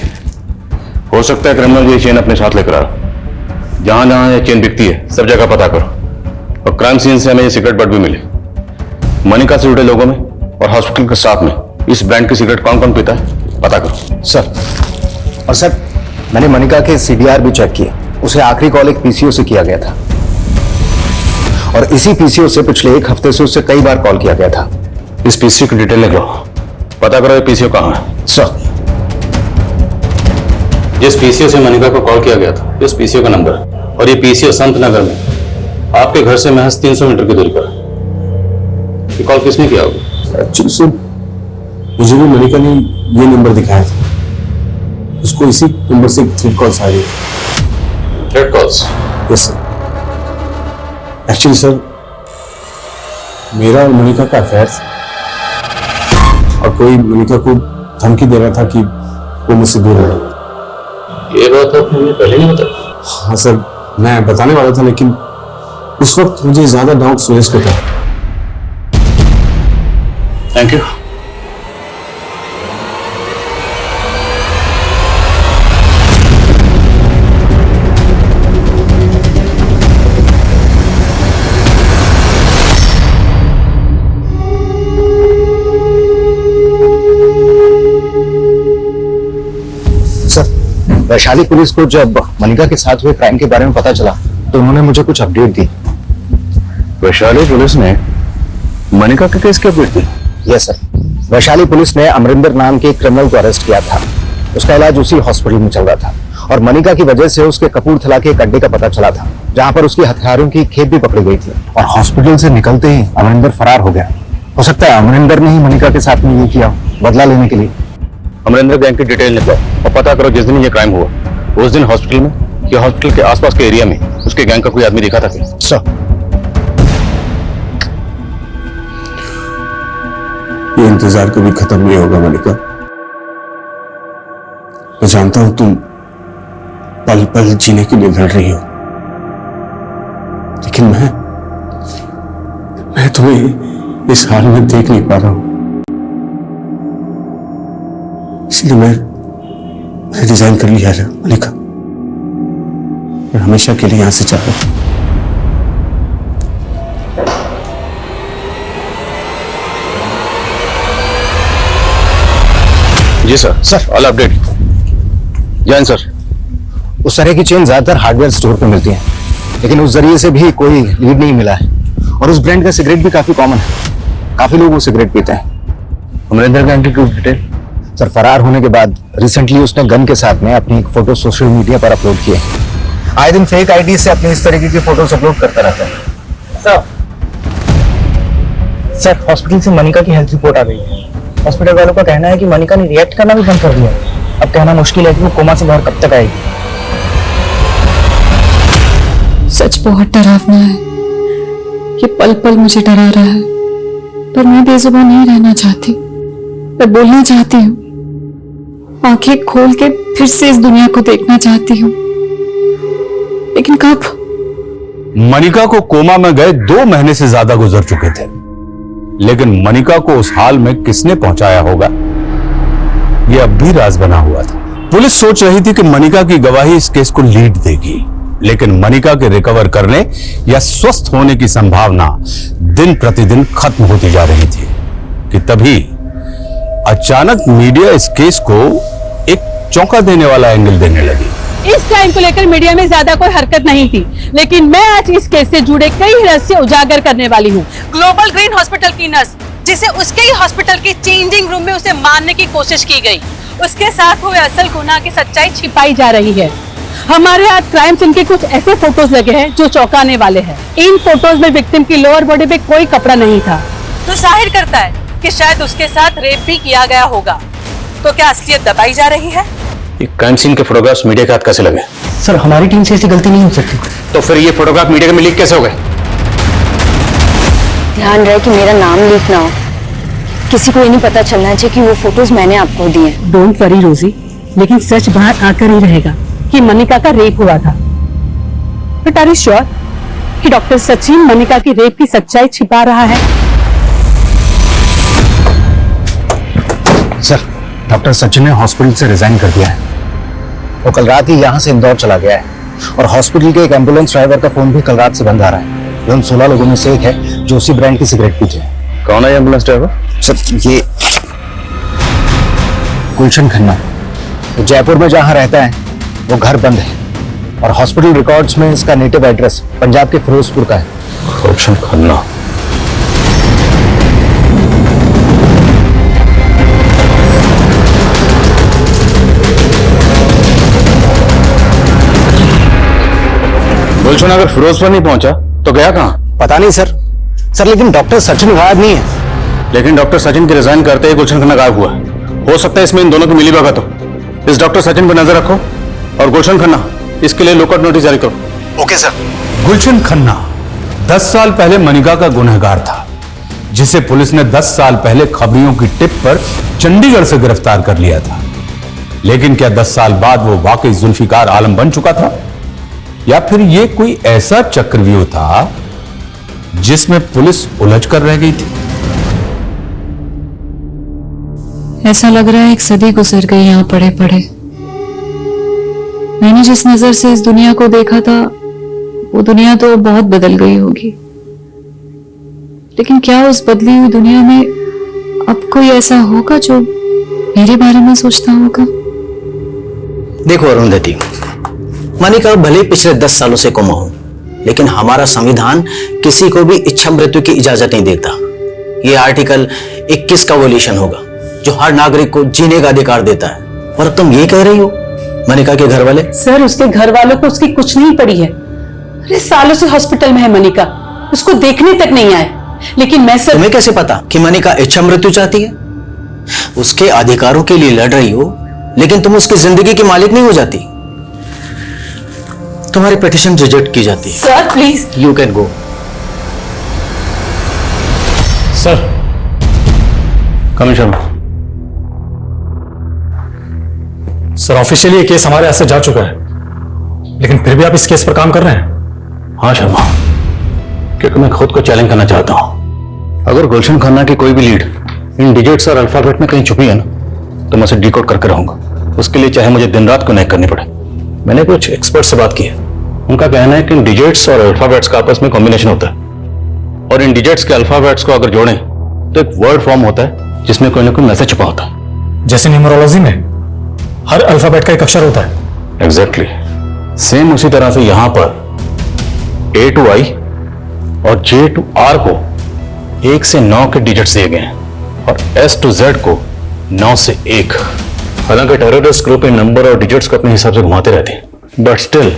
हो सकता है क्रिमिनल ये चेन अपने साथ लेकर आ रहा। जहां जहां ये चेन बिकती है सब जगह पता करो। और क्राइम सीन से हमें ये सिगरेट बट भी मिली। मनिका से जुड़े लोगों में और हॉस्पिटल के साथ में इस ब्रांड की सिगरेट कौन कौन पीता है पता करो। सर, और सर, मैंने मनिका के सीडीआर भी चेक किए। उसे आखिरी कॉल एक पीसीओ से किया गया था और इसी पीसीओ से पिछले 1 हफ्ते से उससे कई बार कॉल किया गया था। इस पीसीओ की डिटेल लिख लो, पता करो ये पीसीओ कहां है। सर, जिस पीसीओ से मनिका को कॉल किया गया था इस पीसीओ का नंबर है और ये पीसीओ संत नगर में आपके घर से महज 300 मीटर की दूरी पर है। ये कॉल किसने किया होगा? एक्चुअली सर, मुझे भी मनिका ने ये नंबर दिखाया था। उसको इसी नंबर से थ्रेड कॉल्स आ रही है। Thread calls? Yes sir. Actually sir, मेरा और मनिका का अफेयर था और कोई मनिका को धमकी दे रहा था कि वो मुझसे दूर रहे। ये बात आपने मुझे पहले नहीं बताई? हाँ सर, मैं बताने वाला था लेकिन उस वक्त मुझे ज्यादा डाउट सुरेश पे था। Thank you. वैशाली पुलिस को जब मनिका के साथ हुए क्राइम के बारे में पता चला तो उन्होंने मुझे कुछ अपडेट दी। वैशाली पुलिस ने मनिका के केस की अपडेट दी? यस सर, वैशाली पुलिस ने अमरिंदर नाम के क्रिमिनल को अरेस्ट किया था। उसका इलाज उसी हॉस्पिटल में चल रहा था और मनिका की वजह से उसके कपूरथला के एक अड्डे का पता चला था जहां पर उसकी हथियारों की खेप भी पकड़ी गई थी और हॉस्पिटल से निकलते ही अमरिंदर फरार हो गया। हो सकता है अमरिंदर ने ही मनिका के साथ में ये किया, बदला लेने के लिए। अमरिंदर गैंग की डिटेल निकालो और पता करो जिस दिन ये क्राइम हुआ उस दिन हॉस्पिटल में या हॉस्पिटल के आसपास के एरिया में उसके गैंग का कोई आदमी दिखा था क्या? सर, ये इंतजार कभी खत्म नहीं होगा मनिका। मैं जानता हूं तुम पल पल जीने के लिए लड़ रही हो, लेकिन मैं तुम्हें इस हाल में देख नहीं पा रहा हूं। इसलिए मैं रिजाइन कर लिया है मनिका। मैं हमेशा के लिए यहां से जा रहा हूं। जी sir. Sir, all update. Jain sir, उस तरह की चेन ज्यादातर हार्डवेयर स्टोर पे मिलती है, लेकिन उस जरिए से भी कोई लीड नहीं मिला है और उस ब्रांड का सिगरेट भी काफी कॉमन है। काफी लोग वो सिगरेट पीते हैं। अमरिंदर गैंग की कुछ डिटेल? सर, फरार होने के बाद रिसेंटली उसने गन के साथ में अपनी एक फोटो सोशल मीडिया पर अपलोड की है। आए दिन फेक आईडी से अपनी इस तरीके की फोटोज अपलोड करता रहता है। सर, हॉस्पिटल से मनिका की हेल्थ रिपोर्ट आ गई है। हॉस्पिटल वालों का कहना है कि मनिका ने रिएक्ट करना भी बंद कर दिया। अब कहना मुश्किल है कि वो कोमा से बाहर कब तक आएगी। सच बहुत डरावना है। ये पल पल मुझे डरा रहा है, पर मैं बेजुबान नहीं रहना चाहती। मैं बोलना चाहती हूँ, आंखें खोल के फिर से इस दुनिया को देखना चाहती हूँ, लेकिन कब? मनिका को कोमा में गए 2 महीने से ज्यादा गुजर चुके थे, लेकिन मनिका को उस हाल में किसने पहुंचाया होगा यह अब भी राज बना हुआ था। पुलिस सोच रही थी कि मनिका की गवाही इस केस को लीड देगी, लेकिन मनिका के रिकवर करने या स्वस्थ होने की संभावना दिन प्रतिदिन खत्म होती जा रही थी कि तभी अचानक मीडिया इस केस को एक चौंका देने वाला एंगल देने लगी। इस क्राइम को लेकर मीडिया में ज्यादा कोई हरकत नहीं थी, लेकिन मैं आज इस केस से जुड़े कई रहस्य उजागर करने वाली हूँ। ग्लोबल ग्रीन हॉस्पिटल की नर्स, जिसे उसके ही हॉस्पिटल के चेंजिंग रूम में उसे मारने की कोशिश की गई, उसके साथ हुए असल गुनाह की सच्चाई छिपाई जा रही है। हमारे हाथ क्राइम सीन के कुछ ऐसे फोटोज लगे हैं जो चौंकाने वाले हैं। इन फोटोज में विक्टिम की लोअर बॉडी पे कोई कपड़ा नहीं था, तो जाहिर करता है कि शायद उसके साथ रेप भी किया गया होगा। तो क्या असलियत दबाई जा रही है? ये क्राइम सीन के फोटोग्राफ्स मीडिया के हाथ कैसे लगे? सर, हमारी टीम से ऐसी गलती नहीं हो सकती। तो फिर ये फोटोग्राफ मीडिया में लीक कैसे हो गए? ध्यान रहे कि मेरा नाम लीक ना हो, किसी को ये नहीं पता चलना चाहिए कि वो फोटोज मैंने आपको दिए। डोंट वरी रोजी, लेकिन सच बाहर आकर ही रहेगा कि मनिका का रेप हुआ था। बट आर यू श्योर कि डॉक्टर सचिन मनिका की रेप की सच्चाई छिपा रहा है? सर, डॉक्टर सचिन ने हॉस्पिटल से रिजाइन कर दिया है। वो कल रात ही यहाँ से इंदौर चला गया है और हॉस्पिटल के एक एम्बुलेंस ड्राइवर का फोन भी कल रात से बंद आ रहा है। ये उन 16 लोगों में से एक है जो उसी ब्रांड की सिगरेट पीते हैं। कौन है एम्बुलेंस ड्राइवर? सर, ये गुलशन खन्ना। वो जयपुर में जहाँ रहता है वो घर बंद है और हॉस्पिटल रिकॉर्ड्स में इसका नेटिव एड्रेस पंजाब के फिरोजपुर का है। गुलशन खन्ना। गुलशन अगर फिरोजपुर नहीं पहुंचा तो गया कहां? पता नहीं सर। लेकिन डॉक्टर सचिन गायब नहीं है। लेकिन डॉक्टर सचिन के रिजाइन करते ही गुलशन खन्ना गायब हुआ। हो सकता है इसमें इन दोनों की मिलीभगत हो। इस डॉक्टर सचिन पर नजर रखो और गुलशन खन्ना इसके लिए लुकआउट नोटिस जारी करो। Okay sir. गुलशन खन्ना 10 साल पहले मनिका का गुनहगार था, जिसे पुलिस ने 10 साल पहले खबरियों की टिप पर चंडीगढ़ से गिरफ्तार कर लिया था। लेकिन क्या 10 साल बाद वो वाकई जुल्फिकार आलम बन चुका था, या फिर ये कोई ऐसा चक्रव्यूह था जिसमें पुलिस उलझ कर रह गई थी? ऐसा लग रहा है एक सदी गुजर गई यहाँ पड़े पड़े। मैंने जिस नजर से इस दुनिया को देखा था वो दुनिया तो बहुत बदल गई होगी, लेकिन क्या उस बदली हुई दुनिया में अब कोई ऐसा होगा जो मेरे बारे में सोचता होगा? देखो अरुंधति, मनिका भले पिछले 10 सालों से कोमा हो, लेकिन हमारा संविधान किसी को भी इच्छा मृत्यु की इजाजत नहीं देता। ये आर्टिकल 21 का वोल्यूशन होगा जो हर नागरिक को जीने का अधिकार देता है। और अब तुम ये कह रही हो मनिका के घर वाले? सर, उसके घर वालों को उसकी कुछ नहीं पड़ी है। अरे सालों से हॉस्पिटल में है मनिका, उसको देखने तक नहीं आए। लेकिन मैं सर, तुम्हें कैसे पता कि मनिका इच्छा मृत्यु चाहती है? उसके अधिकारों के लिए लड़ रही हो, लेकिन तुम उसकी जिंदगी की मालिक नहीं हो जाती। तुम्हारी पिटीशन रिजेक्ट की जाती है। Sir please, you can go. Sir, commissioner sir officially ये केस हमारे हाथ से जा चुका है, लेकिन फिर भी आप इस केस पर काम कर रहे हैं? हाँ शर्मा, क्योंकि मैं खुद को चैलेंज करना चाहता हूं। अगर गुलशन खन्ना की कोई भी लीड इन डिजिट्स और अल्फाबेट में कहीं छुपी है ना, तो मैं उसे डिकोड करके रहूंगा। उसके लिए चाहे मुझे दिन रात कनेक्ट करनी पड़े। मैंने कुछ एक्सपर्ट से बात की है, उनका कहना है कि इन डिजिट्स और अल्फाबेट्स का आपस में कॉम्बिनेशन होता है, और इन डिजिट्स के अल्फाबेट्स को अगर जोड़ें तो एक वर्ड फॉर्म होता है जिसमें कोई ना कोई मैसेज छुपा होता है। जैसे न्यूमरोलॉजी में हर अल्फाबेट का एक अक्षर होता है। एग्जैक्टली सेम उसी तरह से यहां पर A to I और J to R को 1 से 9 के डिजिट्स दिए गए हैं, और S to Z को 9 से 1। हालांकि टेररिस्ट ग्रुप इन नंबर और डिजिट्स को अपने हिसाब से घुमाते रहते हैं, but still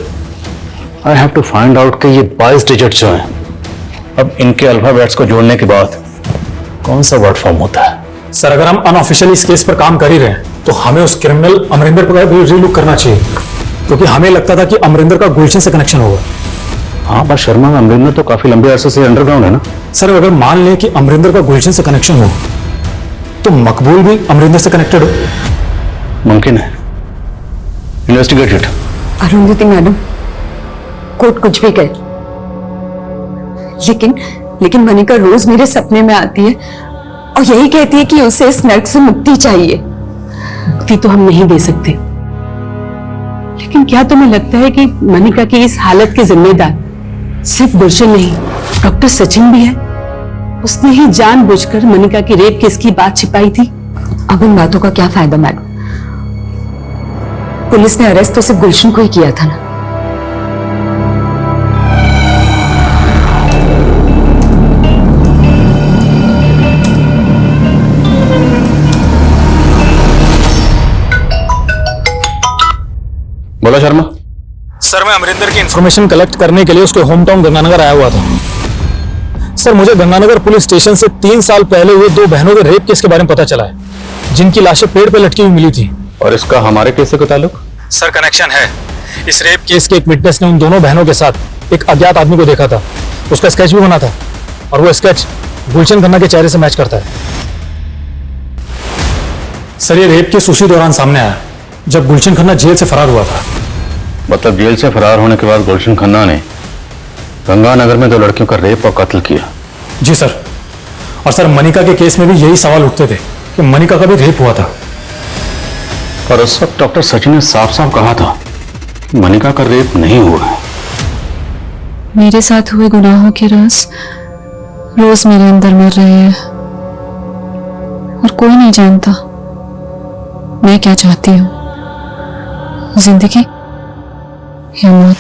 I have to find out कि ये 22 डिजिट्स जो हैं, अब इनके अल्फाबेट्स को जोड़ने के बाद कौन सा वर्ड फॉर्म होता है। सर, अगर हम अनऑफिशियली इस केस पर काम कर ही रहे हैं तो हमें उस क्रिमिनल अमरिंदर पर भी रीलुक करना चाहिए, क्योंकि हमें लगता था कि अमरिंदर का गुलशन से कनेक्शन होगा। हाँ, पर शर्मा, अमरिंदर तो काफी लंबे अरसे से अंडरग्राउंड है ना। सर, अगर मान लें कि अमरिंदर का गुलशन से कनेक्शन हो तो मकबूल भी अमरिंदर से कनेक्टेड हो। मुमकिन है, investigate it. Arundhati madam, court कुछ भी कहे, लेकिन मनिका रोज मेरे सपने में आती है और यही कहती है कि उसे इस नर्क से मुक्ति चाहिए। मुक्ति तो हम नहीं दे सकते, लेकिन क्या तुम्हें लगता है कि मनिका की इस हालत के जिम्मेदार सिर्फ गुलशन नहीं, डॉक्टर सचिन भी है? उसने ही जानबूझकर मनिका की रेप केस की बात छिपाई थी। अब इन बातों का क्या फायदा मैडम? पुलिस ने अरेस्ट तो सिर्फ गुलशन को ही किया था ना। बोला शर्मा। सर, मैं अमरिंदर की इंफॉर्मेशन कलेक्ट करने के लिए उसके होम टाउन गंगानगर आया हुआ था। सर, मुझे गंगानगर पुलिस स्टेशन से 3 साल पहले हुए 2 बहनों के रेप केस के बारे में पता चला है, जिनकी लाशें पेड़ पे लटकी हुई मिली थी। और इसका हमारे केस से कोई ताल्लुक? सर, कनेक्शन है। इस रेप केस के एक विटनेस ने उन दोनों बहनों के साथ एक अज्ञात आदमी को देखा था। उसका स्केच भी बना था, और वो स्केच गुलशन खन्ना के चेहरे से मैच करता है। सर ये रेप केस उसी दौरान सामने आया जब गुलशन खन्ना जेल से फरार हुआ था। मतलब जेल से फरार होने के बाद गुलशन खन्ना ने गंगानगर में 2 लड़कियों का रेप और कत्ल किया। जी सर। और सर मनिका के केस में भी यही सवाल उठते थे कि मनिका का भी रेप हुआ था। और उस वक्त डॉक्टर सचिन ने साफ साफ कहा था कि मनिका का रेप नहीं हुआ है। मेरे साथ हुए गुनाहों के राज रोज मेरे अंदर मर रहे हैं और कोई नहीं जानता मैं क्या चाहती हूँ, जिंदगी या मौत।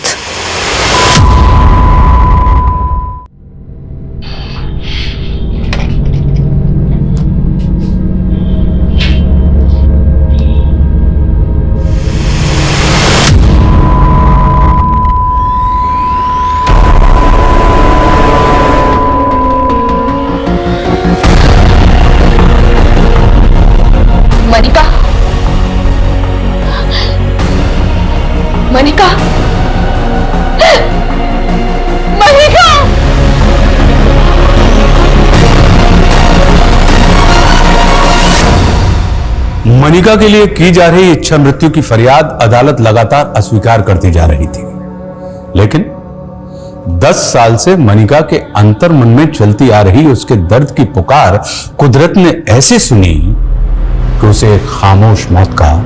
मनिका, मनिका, मनिका! मनिका के लिए की जा रही इच्छा मृत्यु की फरियाद अदालत लगातार अस्वीकार करती जा रही थी, लेकिन 10 साल से मनिका के अंतर मन में चलती आ रही उसके दर्द की पुकार कुदरत ने ऐसे सुनी कि उसे एक खामोश मौत का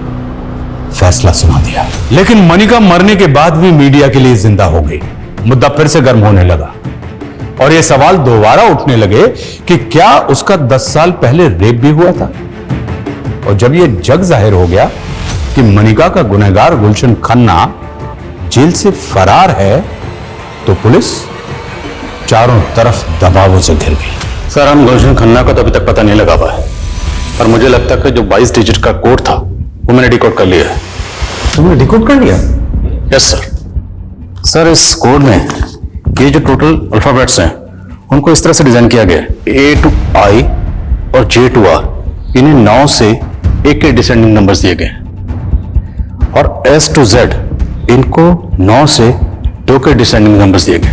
फैसला सुना दिया। लेकिन मनिका मरने के बाद भी मीडिया के लिए जिंदा हो गई। मुद्दा फिर से गर्म होने लगा और यह सवाल दोबारा उठने लगे कि क्या उसका 10 साल पहले रेप भी हुआ था। और जब यह जग जाहिर हो गया कि मनिका का गुनहगार गुलशन खन्ना जेल से फरार है, तो पुलिस चारों तरफ दबावों से घिर गई। सर हम गुलशन खन्ना का तो अभी तक पता नहीं लगा पाए, पर मुझे लगता है कि जो 22 डिजिट का कोड था वो मैंने डिकोड कर लिया है। तुमने डिकोड कर लिया? Yes sir. सर इस कोड में ये जो टोटल अल्फाबेट्स हैं उनको इस तरह से डिजाइन किया गया है, A to I और J to R, इन्हें 9 से 1 के डिसेंडिंग नंबर्स दिए गए और S to Z इनको 9 से 2 के डिसेंडिंग नंबर्स दिए गए।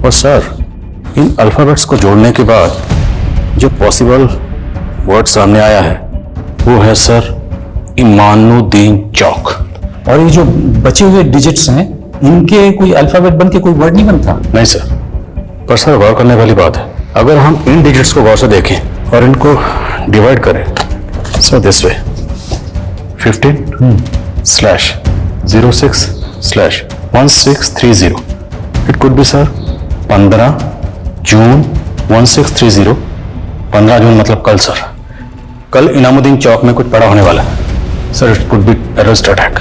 और सर इन अल्फाबेट्स को जोड़ने के बाद जो पॉसिबल वर्ड सामने आया है वो है सर इमानुद्दीन चौक। और ये जो बचे हुए डिजिट्स हैं इनके कोई अल्फाबेट बन के कोई वर्ड नहीं बनता? नहीं सर, पर सर गौर करने वाली बात है, अगर हम इन डिजिट्स को गौर से देखें और इनको डिवाइड करें sir this way 15/06/1630, it could be sir 15 जून 1630। 15 जून मतलब कल सर। कल इनामुद्दीन चौक में कुछ बड़ा होने वाला है sir. It could be terrorist attack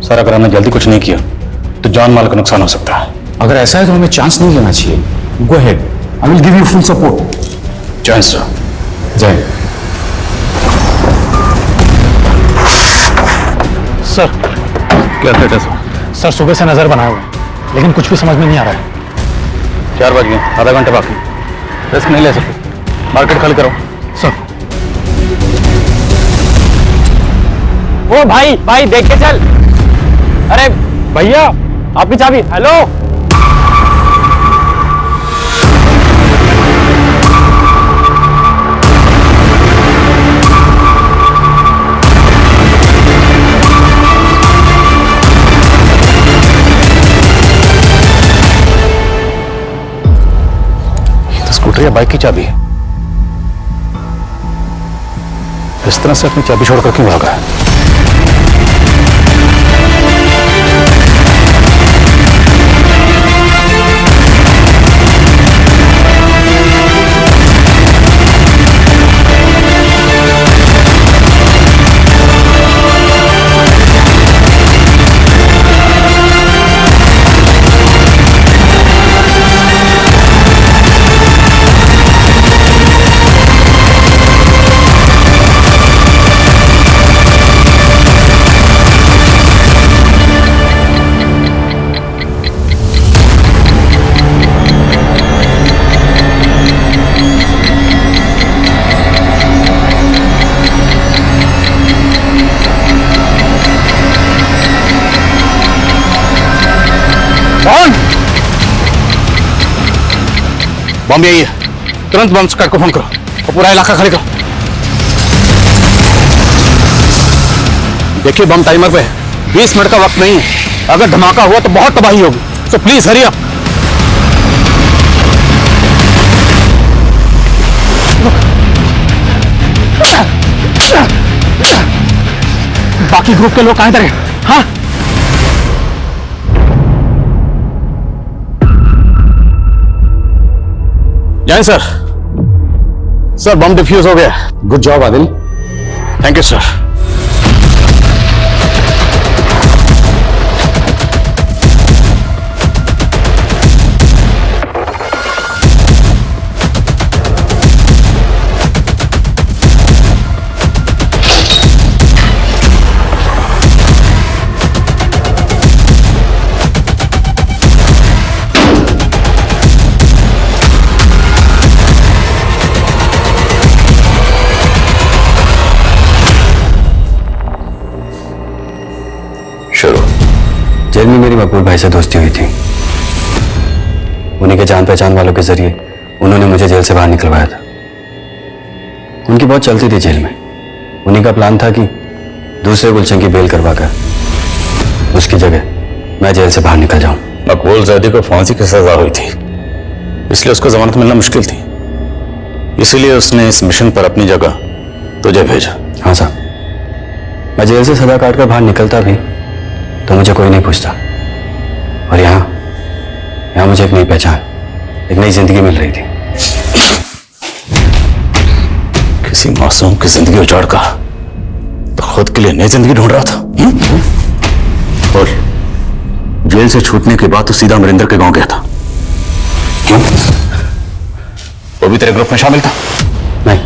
sir. अगर हमने जल्दी कुछ नहीं किया तो जान माल का नुकसान हो सकता है। अगर ऐसा है तो हमें चांस नहीं लेना चाहिए। Go ahead, I will give you full support. जय सर। जय। सर क्या स्टेटस? सर सुबह से नजर बनाए हुए हैं, लेकिन कुछ भी समझ में नहीं आ रहा है। 4 बज गए, आधा घंटा बाकी, रिस्क नहीं ले सकते। मार्केट खाली करो सर। ओ भाई भाई देख के चल। अरे भैया आपकी चाबी। हेलो स्कूटर या बाइक की चाबी है। इस तरह से अपनी चाबी छोड़कर क्यों भागा है? बॉम्बे आइए। तुरंत बम स्क्वाड को फोन करो और पूरा इलाका खाली करो। देखिए बम टाइमर पे है, 20 मिनट का वक्त नहीं है। अगर धमाका हुआ तो बहुत तबाही होगी, सो प्लीज हरी अप। बाकी ग्रुप के लोग कहां इधर हैं? हाँ जय सर। सर बम डिफ्यूज हो गया। Good job Adil. Thank you sir. Jail में मेरी मकबूल भाई से दोस्ती हुई थी। उन्हीं के जान पहचान वालों के जरिए उन्होंने मुझे जेल से बाहर निकलवाया था। उनकी बहुत चलती थी जेल में। उन्हीं का प्लान था कि दूसरे गुलशन की बेल करवाकर उसकी जगह मैं जेल से बाहर निकल जाऊं। मकबूल जैदी को फांसी की सजा हुई थी, इसलिए उसको जमानत मिलना मुश्किल थी। इसीलिए उसने इस मिशन पर अपनी जगह तुझे भेजा। हाँ साहब, मैं जेल से सजा काटकर बाहर निकलता भी तो मुझे कोई नहीं पूछता, और यहाँ मुझे एक नई पहचान, एक नई जिंदगी मिल रही थी। किसी मासूम की जिंदगी उजाड़ कर तो खुद के लिए नई जिंदगी ढूंढ रहा था। और जेल से छूटने के बाद तो सीधा अमरिंदर के गांव गया था। वो भी तेरे ग्रुप में शामिल था? नहीं,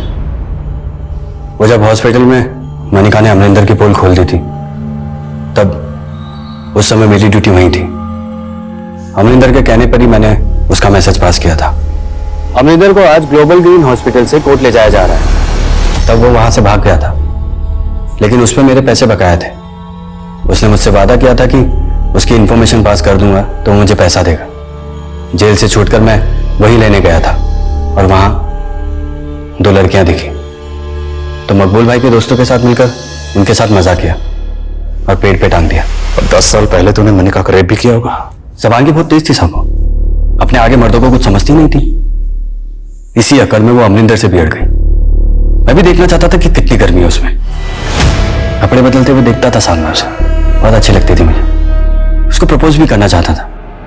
वो जब हॉस्पिटल में मनिका ने अमरिंदर की पोल खोल दी थी तब उस समय मेरी ड्यूटी वहीं थी। अमरिंदर के कहने पर ही मैंने उसका मैसेज पास किया था। अमरिंदर को आज ग्लोबल ग्रीन हॉस्पिटल से कोर्ट ले जाया जा रहा है। तब वो वहां से भाग गया था, लेकिन उसमें मेरे पैसे बकाया थे। उसने मुझसे वादा किया था कि उसकी इंफॉर्मेशन पास कर दूंगा तो वो मुझे पैसा देगा। जेल से छूटकर मैं वही लेने गया था और वहां 2 लड़कियां दिखी, तो मकबूल भाई के दोस्तों के साथ मिलकर उनके साथ मजाक किया और पेट पे टांग दिया। और 10 साल पहले तूने मनिका का रेप भी किया होगा। जबान की बहुत तेज थी साहब, अपने आगे मर्दों को कुछ समझती नहीं थी। इसी अकड़ में वो अमरिंदर से बिगड़ गई। मैं भी देखना चाहता था कि कितनी गर्मी है उसमें। कपड़े बदलते हुए देखता था सामने उसे, बहुत अच्छी लगती थी मुझे। उसको प्रपोज भी करना चाहता था,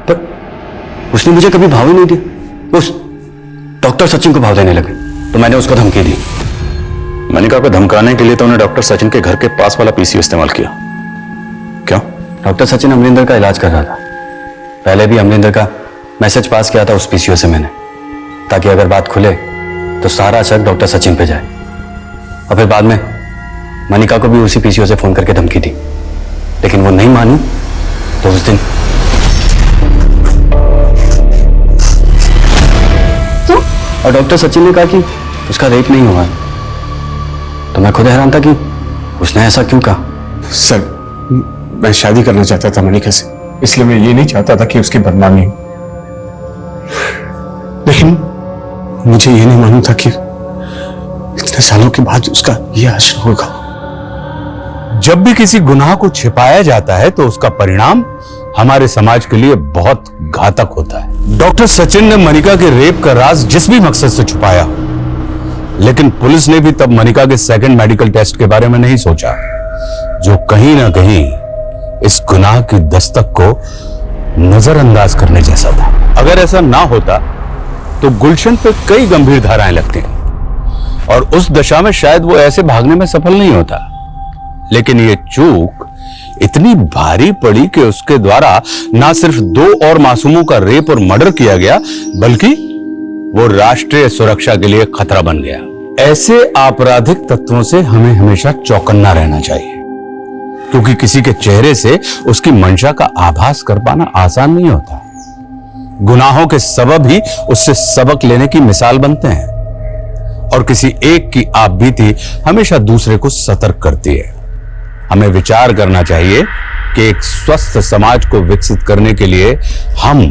पर उसने मुझे कभी भाव ही नहीं दिया। उस डॉक्टर सचिन को भाव देने लगे तो मैंने उसको धमकी दी। मनिका को धमकाने के लिए तो उन्होंने डॉक्टर सचिन के घर के पास वाला पीसीओ इस्तेमाल किया। क्यों? डॉक्टर सचिन अमरिंदर का इलाज कर रहा था। पहले भी अमरिंदर का मैसेज पास किया था उस पीसीओ से मैंने, ताकि अगर बात खुले तो सारा शक डॉक्टर सचिन पे जाए। और फिर बाद में मनिका को भी उसी पीसीओ से फोन करके धमकी दी, लेकिन वो नहीं मानी। तो उस दिन और डॉक्टर सचिन ने कहा कि उसका रेप नहीं हुआ। तो मैं खुद हैरान था कि उसने ऐसा क्यों कहा। सर, मैं शादी करना चाहता था मनिका से, इसलिए मैं ये नहीं चाहता था कि उसकी बदनामी हो। लेकिन मुझे ये नहीं मालूम था कि इतने सालों के बाद उसका ये आश्रय होगा। जब भी किसी गुनाह को छिपाया जाता है तो उसका परिणाम हमारे समाज के लिए बहुत घातक होता है। डॉक्टर सचिन ने मनिका के रेप का राज जिस भी मकसद से छुपाया, लेकिन पुलिस ने भी तब मनिका के सेकंड मेडिकल टेस्ट के बारे में नहीं सोचा, जो कहीं ना कहीं इस गुनाह की दस्तक को नजरअंदाज करने जैसा था। अगर ऐसा ना होता तो गुलशन पे कई गंभीर धाराएं लगती और उस दशा में शायद वो ऐसे भागने में सफल नहीं होता। लेकिन ये चूक इतनी भारी पड़ी कि उसके द्वारा ना सिर्फ 2 और मासूमों का रेप और मर्डर किया गया, बल्कि वो राष्ट्रीय सुरक्षा के लिए खतरा बन गया। ऐसे आपराधिक तत्वों से हमें हमेशा चौकन्ना रहना चाहिए, क्योंकि किसी के चेहरे से उसकी मंशा का आभास कर पाना आसान नहीं होता। गुनाहों के सबब ही उससे सबक लेने की मिसाल बनते हैं, और किसी एक की आपबीती हमेशा दूसरे को सतर्क करती है। हमें विचार करना चाहिए कि एक स्वस्थ समाज को विकसित करने के लिए हम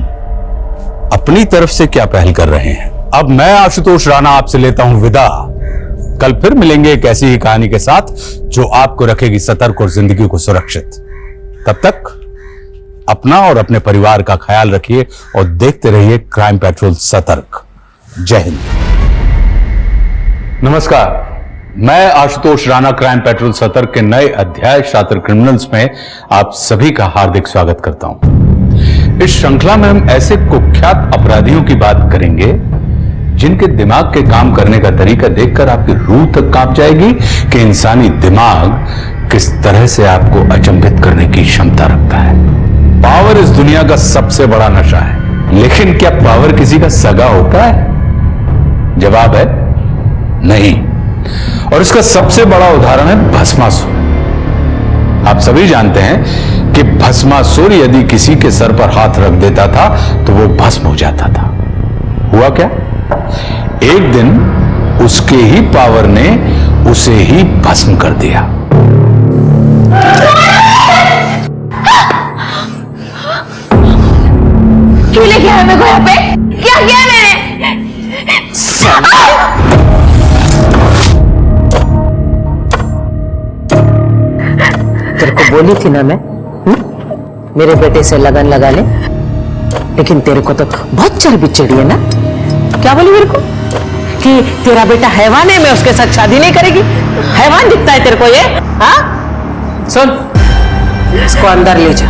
अपनी तरफ से क्या पहल कर रहे हैं। अब मैं आशुतोष राणा आपसे लेता हूं विदा। कल फिर मिलेंगे एक ऐसी ही कहानी के साथ जो आपको रखेगी सतर्क और जिंदगी को सुरक्षित। तब तक अपना और अपने परिवार का ख्याल रखिए और देखते रहिए क्राइम पेट्रोल सतर्क। जय हिंद। नमस्कार, मैं आशुतोष राणा क्राइम पेट्रोल सतर्क के नए अध्याय शातिर क्रिमिनल्स में आप सभी का हार्दिक स्वागत करता हूं। इस श्रृंखला में हम ऐसे कुख्यात अपराधियों की बात करेंगे जिनके दिमाग के काम करने का तरीका देखकर आपकी रूह तक कांप जाएगी कि इंसानी दिमाग किस तरह से आपको अचंभित करने की क्षमता रखता है। पावर इस दुनिया का सबसे बड़ा नशा है, लेकिन क्या पावर किसी का सगा होता है? जवाब है नहीं। और इसका सबसे बड़ा उदाहरण है भस्मासुर। आप सभी जानते हैं कि भस्मासुर यदि किसी के सर पर हाथ रख देता था तो वो भस्म हो जाता था। हुआ क्या? एक दिन उसके ही पावर ने उसे ही भस्म कर दिया। क्यों लेके आया मेरे को यहाँ पे? क्या किया मैंने? तेरे को बोली थी ना मैं, मेरे बेटे से लगन लगा ले, लेकिन तेरे को तो बहुत चर्बी चढ़ी है ना। क्या बोली मेरे को कि तेरा बेटा हैवान है, मैं उसके साथ शादी नहीं करेगी? हैवान दिखता है तेरे को ये? हाँ, सुन, इसको अंदर ले जा,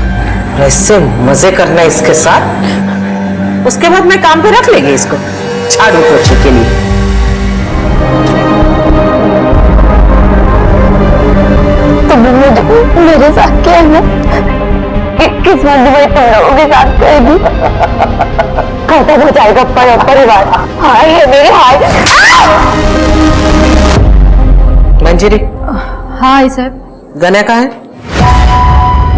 ऐसे मजे करना इसके साथ, उसके बाद मैं काम पे रख लेंगे इसको झाड़ू पोछे के लिए। तुमने मेरे साथ किया है, किस्मत दुबई तुम लोगों के साथ करेगी, खत्म हो जाएगा परिवार। हाय है मेरे हाय। मंजीरी। हाँ सर। गने का है?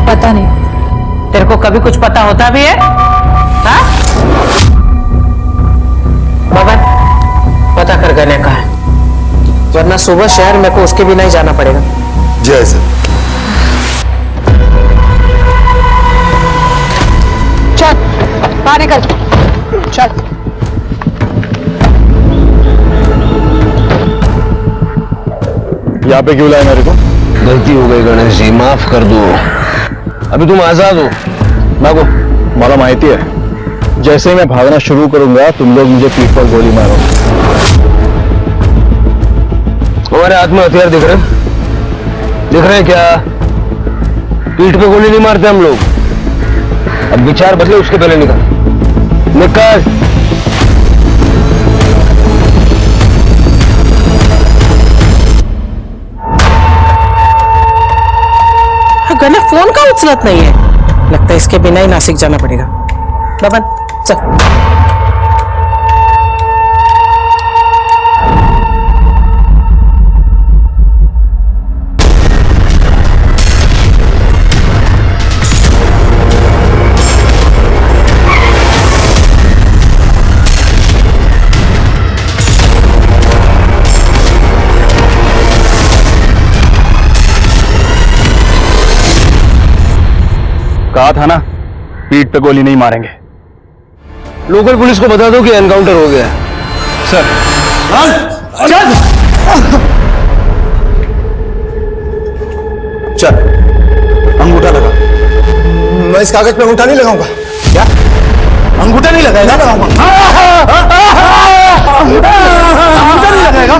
पता नहीं। तेरे को कभी कुछ पता होता भी है? हाँ? बाबा, पता कर गने का है, वरना सुबह शहर मेरे को उसके बिना ही जाना पड़ेगा। जय सर। चल बाहर निकल, चल। यहाँ पे क्यों लाया मेरे को? गलती हो गई गणेश जी, माफ कर दो। अभी तुम आजाद हो। भागो। मला माहिती है, जैसे ही मैं भागना शुरू करूंगा तुम लोग मुझे पीठ पर गोली मारो। हमारे हाथ में हथियार दिख रहे हैं क्या? पीठ पे गोली नहीं मारते हम लोग। अब विचार बदले, उसके पहले निकल। गने फोन का उछलत नहीं है, लगता है इसके बिना ही नासिक जाना पड़ेगा। बबन चल। कहा था ना, पीठ पे गोली नहीं मारेंगे। लोकल पुलिस को बता दो कि एनकाउंटर हो गया है। सर। चल, अंगूठा लगा। मैं इस कागज पे अंगूठा नहीं लगाऊंगा। क्या? अंगूठा नहीं लगाएगा? लगाऊंगा। अंगूठा नहीं लगाएगा?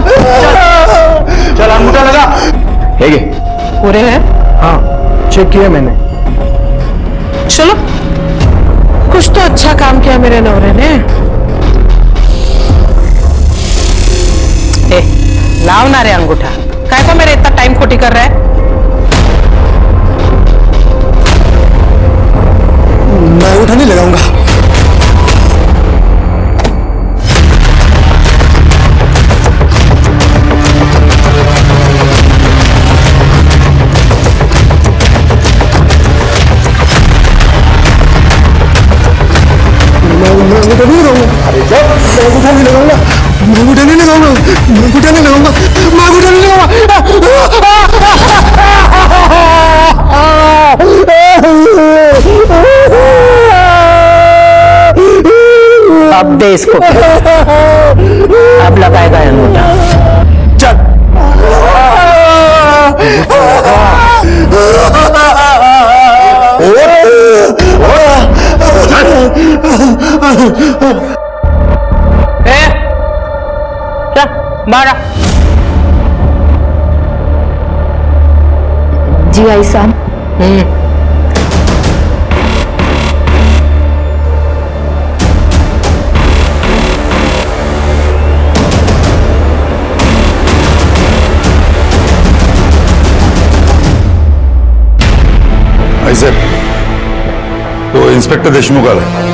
चल अंगूठा लगा। पूरे हैं? हाँ, चेक किया मैंने। चलो, कुछ तो अच्छा काम किया मेरे नौरे ने। लाओ ना रे अंगूठा, काय को मेरे इतना टाइम खोटी कर रहा है? मैं अंगूठा नहीं लगाऊंगा। दे इसको। अब लगाएगा अंगूठा। चल। मारा। जी आई साहब। आई साहब, तो इंस्पेक्टर देशमुख आ रहा है।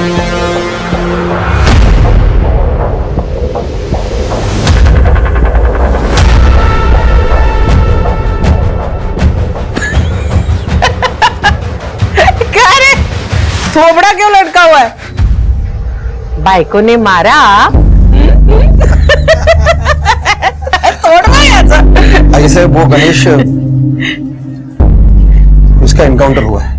थोबड़ा क्यों लटका हुआ है? बाइको ने मारा। तोड़वा यार। आगे से वो गणेश, उसका एनकाउंटर हुआ है।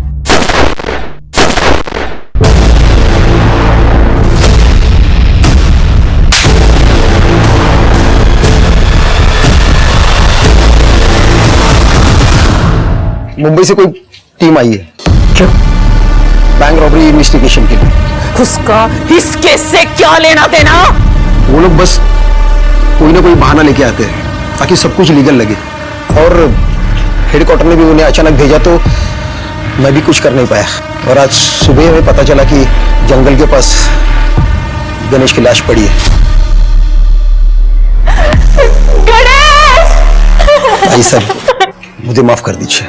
मुंबई से कोई टीम आई है। क्यों? बैंक रॉबरी इन्वेस्टिगेशन के लिए। उसका इस केस से क्या लेना देना? वो लोग बस कोई ना कोई बहाना लेके आते हैं ताकि सब कुछ लीगल लगे, और हेडक्वार्टर ने भी उन्हें अचानक भेजा तो मैं भी कुछ कर नहीं पाया, और आज सुबह हमें पता चला कि जंगल के पास गणेश की लाश पड़ी है। गणेश! भाई साहब, मुझे माफ कर दीजिए।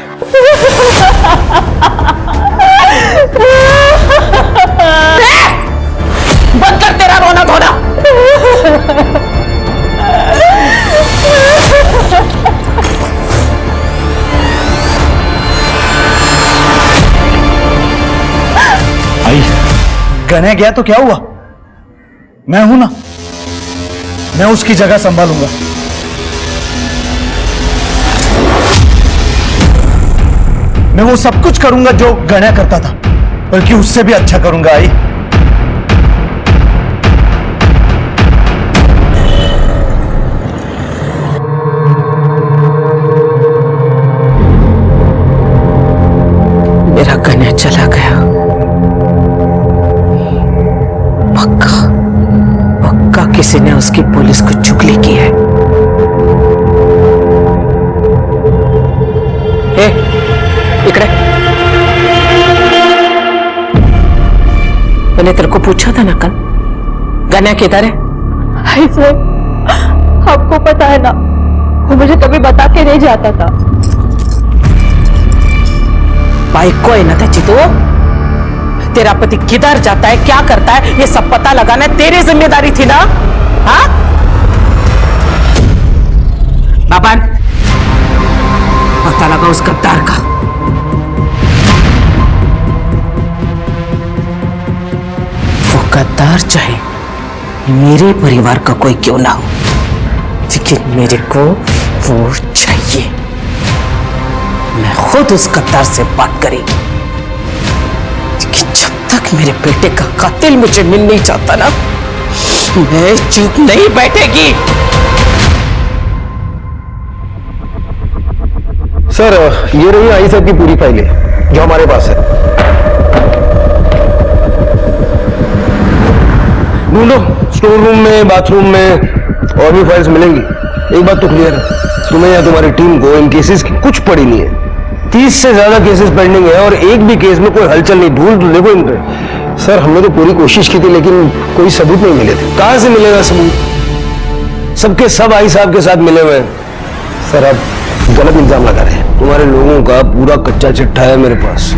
बंद कर तेरा रोना धोना। आई, गने गया तो क्या हुआ? मैं हूं ना, मैं उसकी जगह संभालूंगा। मैं वो सब कुछ करूंगा जो गणा करता था, बल्कि उससे भी अच्छा करूंगा। आई, मेरा गणा चला गया। पक्का पक्का किसी ने उसकी पुलिस को चुगली की है। इकड़े, मैंने तेरे को पूछा था ना कल, गणा किधर है? आपको पता है ना, वो मुझे कभी बता के नहीं जाता था। भाई कोई ना था चितो, तेरा पति किधर जाता है, क्या करता है, ये सब पता लगाना तेरी जिम्मेदारी थी ना। हाँ बाबा, पता लगा उस गद्दार का। वो गद्दार चाहे मेरे परिवार का कोई क्यों ना हो, लेकिन मेरे को वो चाहिए। मैं खुद उस गद्दार से बात करेगी, लेकिन जब तक मेरे बेटे का कातिल मुझे मिल नहीं चाहता ना, मैं चुप नहीं बैठेगी। सर, ये रही आई साहब की पूरी फाइलें जो हमारे पास है। ढूंढो, स्टोर रूम में, बाथरूम में, और भी फाइल्स मिलेंगी। एक बात तो क्लियर है, तुम्हें या तुम्हारी टीम को इन केसेस की कुछ पड़ी नहीं है। 30 से ज्यादा केसेस पेंडिंग है और एक भी केस में कोई हलचल नहीं। ढूंढ देखो इन पे। सर, हमने तो पूरी कोशिश की थी, लेकिन कोई सबूत नहीं मिले थे। कहां से मिलेगा सबूत? सबके सब आई साहब के साथ मिले हुए हैं। सर, आप गलत इल्जाम लगा रहे हैं। तुम्हारे लोगों का पूरा कच्चा चिट्ठा है मेरे पास।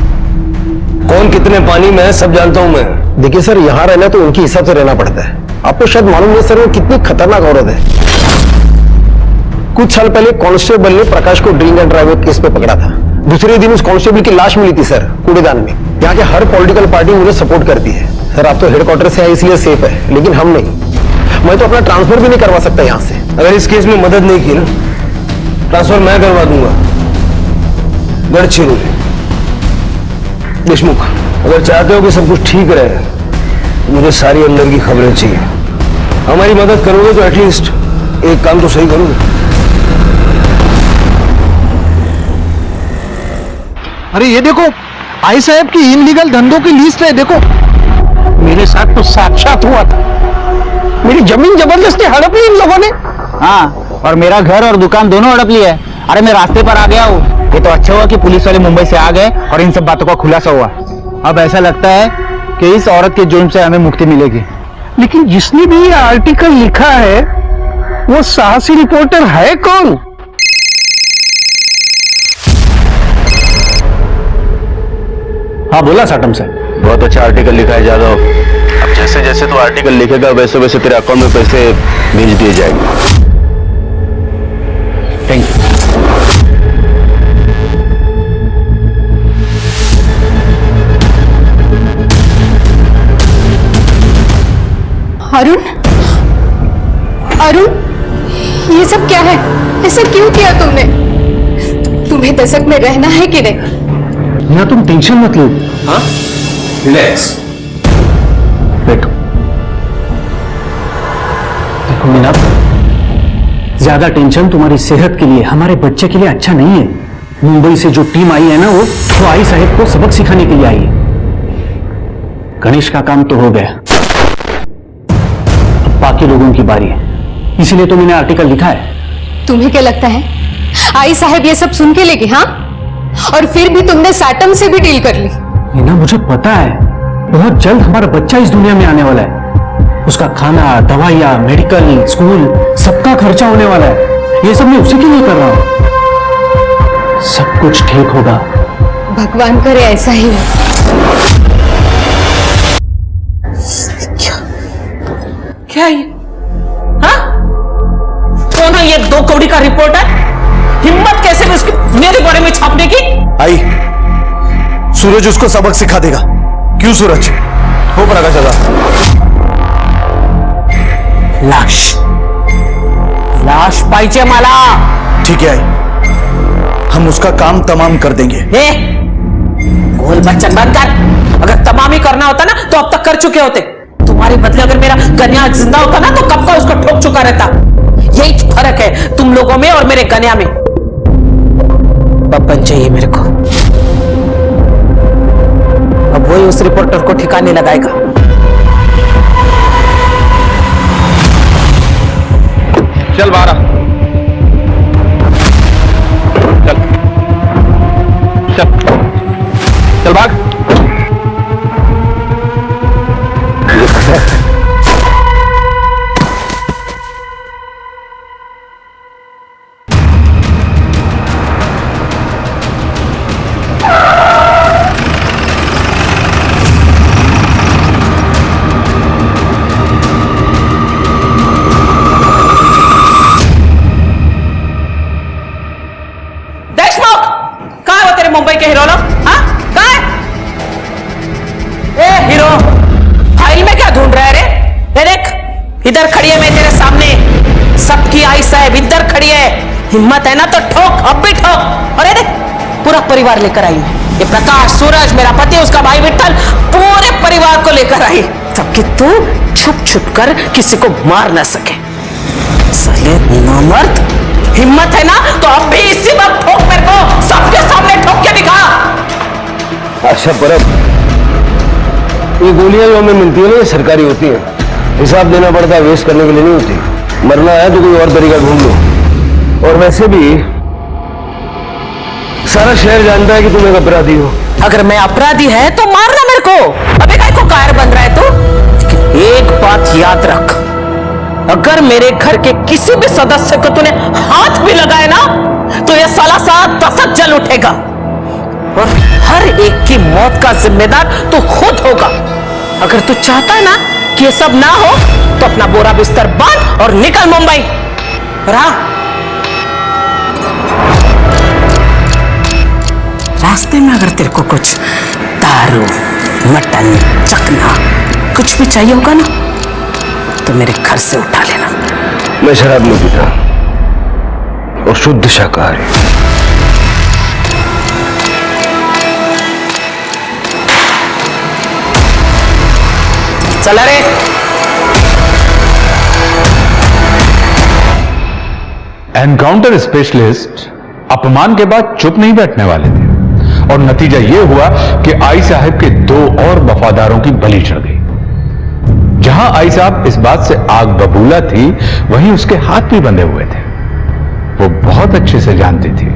कौन कितने पानी में है सब जानता हूं मैं। देखिए सर, यहाँ रहना तो उनके हिसाब से रहना पड़ता है। आपको शायद मालूम नहीं सर, वो कितनी खतरनाक औरत है। कुछ साल पहले कांस्टेबल ने प्रकाश को ड्रिंक एंड ड्राइव केस पे पकड़ा था। दूसरे दिन उस कांस्टेबल की लाश मिली थी सर, कूड़ेदान में। यहाँ के हर पॉलिटिकल पार्टी मुझे सपोर्ट करती है। सर, आप तो हेडक्वार्टर से आए इसलिए सेफ है, लेकिन हम नहीं। मैं तो अपना ट्रांसफर भी नहीं करवा सकता यहाँ से। अगर इस केस में मदद नहीं की ना, ट्रांसफर मैं करवा दूंगा गढ़चिरोली। देशमुख, अगर चाहते हो कि सब कुछ ठीक रहे मुझे सारी अंदर की खबरें चाहिए। हमारी मदद करोगे तो एटलीस्ट एक काम तो सही करोगे। अरे ये देखो, आई साहब की इनलीगल धंधों की लिस्ट है, देखो। मेरे साथ तो साक्षात हुआ था। मेरी जमीन जबरदस्ती हड़प ली इन लोगों ने। हाँ, और मेरा घर और दुकान दोनों हड़प लिया है। अरे मैं रास्ते पर आ गया हूँ। ये तो अच्छा हुआ कि पुलिस वाले मुंबई से आ गए और इन सब बातों का खुलासा हुआ। अब ऐसा लगता है कि इस औरत के जुर्म से हमें मुक्ति मिलेगी। लेकिन जिसने भी ये आर्टिकल लिखा है वो साहसी रिपोर्टर है कौन? हाँ बोला साटम साहब। बहुत अच्छा आर्टिकल लिखा है जादव। अब जैसे जैसे तू आर्टिकल लिखेगा वैसे वैसे तेरे अकाउंट में पैसे भेज दिए जाएंगे। Thank you. अरुण, अरुण, ये सब क्या है? ऐसा क्यों किया तुमने? तुम्हें दशक में रहना है कि नहीं? ना तुम टेंशन मत लो। हाँ, रिलैक्स, बैठो। देखो मीना, ज्यादा टेंशन तुम्हारी सेहत के लिए, हमारे बच्चे के लिए अच्छा नहीं है। मुंबई से जो टीम आई है ना, वो तो आई साहब को सबक सिखाने के लिए आई है। गणेश का काम तो हो गया, बाकी लोगों की बारी है। इसीलिए तो मैंने आर्टिकल लिखा है। तुम्हें क्या लगता है आई साहब ये सब सुन के लेगी? हाँ, और फिर भी तुमने साटम से भी डील कर ली। मीना, मुझे पता है बहुत जल्द हमारा बच्चा इस दुनिया में आने वाला है। उसका खाना, दवाइयाँ, मेडिकल, स्कूल, सबका खर्चा होने वाला है। ये सब मैं उसी के लिए कर रहा हूँ। सब कुछ ठीक होगा। भगवान करे ऐसा ही हो। क्या ये? हाँ? कौन है ये 2 कौड़ी का रिपोर्ट है? हिम्मत कैसे भी उसकी मेरे बारे में छापने की? आई, सूरज उसको सबक सिखा देगा। क्यों सूरज? हो पड़ा चला। लाश, लाश पाहिजे मला। ठीक है आई, हम उसका काम तमाम कर देंगे। गोल बच्चन बंद कर। अगर तमाम ही करना होता ना तो अब तक कर चुके होते। तुम्हारे बदले अगर मेरा गन्या जिंदा होता ना तो कब का उसको ठोक चुका रहता। यही फर्क है तुम लोगों में और मेरे गन्या में। पप्पन चाहिए मेरे को। अब वही उस रिपोर्टर को ठिकाने लगाएगा। चल बाहर आ। चल चल चल भाग। मुंबई के हीरो लोग, हाँ? कहाँ है? ए हीरो, फाइल में क्या ढूंढ रहा है रे? ये देख, इधर खड़ी है मैं तेरे सामने। सबकी आई साहब इधर खड़ी है। हिम्मत है ना तो ठोक, अब भी ठोक। और ये देख, पूरा परिवार लेकर आई मैं। ये प्रकाश, सूरज, मेरा पति, उसका भाई विट्ठल, पूरे परिवार को लेकर आई। सबकी तू छुप छुप कर किसी को मार ना सके। साले नामर्द, हिम्मत है ना तो अब भी इसी वक्त ठोक मेरे को, सबके सामने ठोक के दिखा। अच्छा परब, ये गोलियां जो हमें मिलती है ना, ये सरकारी होती है। हिसाब देना पड़ता है, वेस्ट करने के लिए नहीं होती। मरना है तो कोई और तरीका ढूंढ लो। और वैसे भी सारा शहर जानता है कि तुम एक अपराधी हो। अगर मैं अपराधी है तो मारना मेरे को। अबे काय को कायर बन रहा है तू? एक बात याद रख, अगर मेरे घर के किसी भी सदस्य को तूने हाथ भी लगाया ना तो यह साला साथ दशक जल उठेगा और हर एक की मौत का जिम्मेदार तू खुद होगा। अगर तू चाहता है ना कि ये सब ना हो तो अपना बोरा बिस्तर बांध और निकल मुंबई। रास्ते में अगर तेरे को कुछ दारू, मटन, चखना कुछ भी चाहिए होगा ना तो मेरे घर से उठा लेना। मैं शराब नहीं पीता और शुद्ध शाकाहारी। चला रे। एनकाउंटर स्पेशलिस्ट अपमान के बाद चुप नहीं बैठने वाले थे और नतीजा यह हुआ कि आई साहब के 2 और वफादारों की बलि चढ़ गई। जहां आई साहब इस बात से आग बबूला थी, वहीं उसके हाथ भी बंधे हुए थे। वो बहुत अच्छे से जानती थी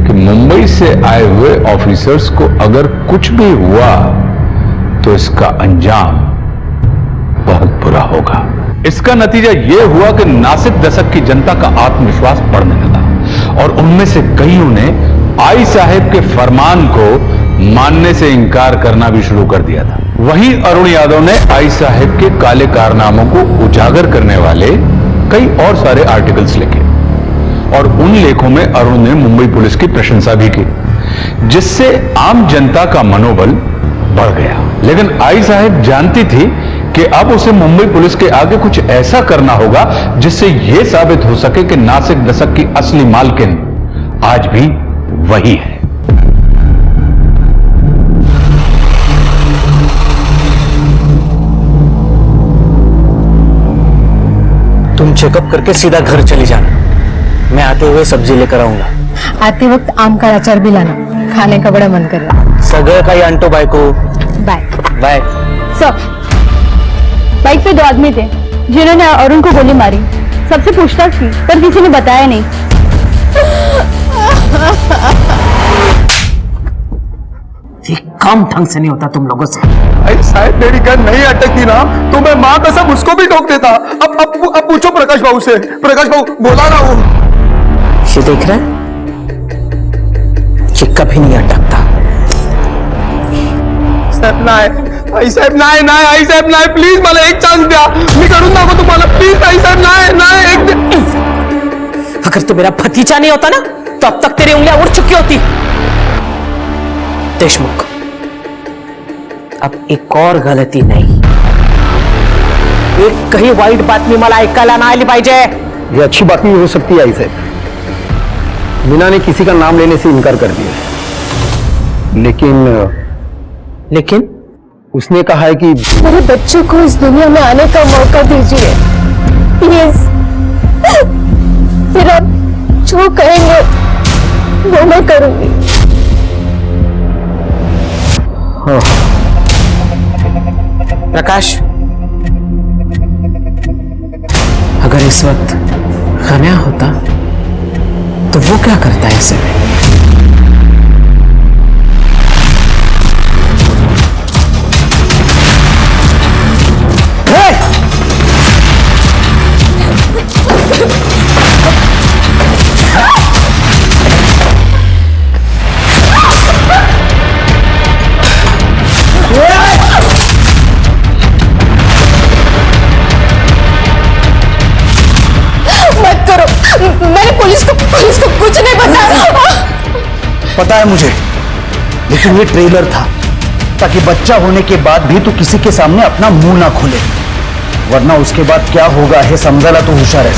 कि मुंबई से आए हुए ऑफिसर्स को अगर कुछ भी हुआ तो इसका अंजाम बहुत बुरा होगा। इसका नतीजा यह हुआ कि नासिक दशक की जनता का आत्मविश्वास बढ़ने लगा और उनमें से कईयों ने आई साहब के फरमान को मानने से इनकार करना भी शुरू कर दिया था। वहीं अरुण यादव ने आई साहब के काले कारनामों को उजागर करने वाले कई और सारे आर्टिकल्स लिखे और उन लेखों में अरुण ने मुंबई पुलिस की प्रशंसा भी की, जिससे आम जनता का मनोबल बढ़ गया। लेकिन आई साहब जानती थी कि अब उसे मुंबई पुलिस के आगे कुछ ऐसा करना होगा जिससे यह साबित हो सके कि नासिक दशक की असली मालकिन आज भी वही है। तुम चेकअप करके सीधा घर चली जाना, मैं आते हुए सब्जी लेकर आऊंगा। आते वक्त आम का अचार भी लाना, खाने का बड़ा मन कर रहा है। सगळे काही आणतो बायको। Bye bye. सब बाइक पे 2 आदमी थे जिन्होंने अरुण को गोली मारी। सबसे पूछताछ की पर किसी ने बताया नहीं। ये काम ढंग से नहीं होता तुम लोगों से। अरे साहब, मेरी गन नहीं अटकती ना तो मैं माँ कसम उसको भी ठोक देता। अब पूछो प्रकाश बाबू से। प्रकाश बाबू बोला ना वो। ये देख रहा है, ये कभी नहीं अटकता। साहेब नाही, आई साहेब नाही, नाही आई साहेब नाही, प्लीज मला एक चान्स द्या, मी करून दाखवतो तुम्हाला, प्लीज आई साहेब नाही, नाही एक। अगर तो मेरा भतीजा नहीं होता ना तो अब तक तेरी उंगलियां उड़ चुकी होती। देशमुख, अब एक और गलती नहीं, एक कहीं वाईट बातमी मला ऐकायला नाही आली पाहिजे। ये अच्छी बात नहीं हो सकती आई साहब। मीना ने किसी का नाम लेने से इनकार कर दिया, लेकिन उसने कहा है कि मेरे बच्चे को इस दुनिया में आने का मौका दीजिए प्लीज। फिर आप जो कहेंगे वो मैं करूंगी। प्रकाश, अगर इस वक्त खन्या होता तो वो क्या करता है ऐसे में? पुलिस को कुछ नहीं पता है मुझे, लेकिन ये ट्रेलर था ताकि बच्चा होने के बाद भी तू किसी के सामने अपना मुंह ना खोले, वरना उसके बाद क्या होगा है समझाला तो होशियार है।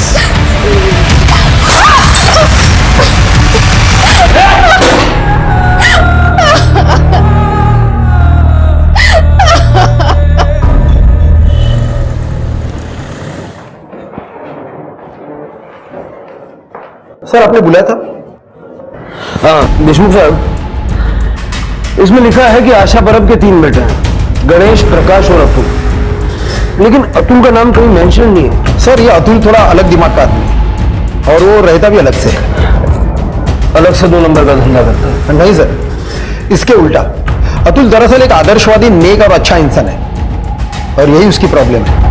सर आपने बुलाया था? हाँ देशमुख साहब, इसमें लिखा है कि आशा परब के 3 बेटे हैं, गणेश, प्रकाश और अतुल, लेकिन अतुल का नाम कहीं मेंशन नहीं है। सर ये अतुल थोड़ा अलग दिमाग का आदमी है और वो रहता भी अलग से है। अलग से 2 नंबर का धंधा करता है? नहीं सर, इसके उल्टा अतुल दरअसल एक आदर्शवादी, नेक और अच्छा इंसान है और यही उसकी प्रॉब्लम है।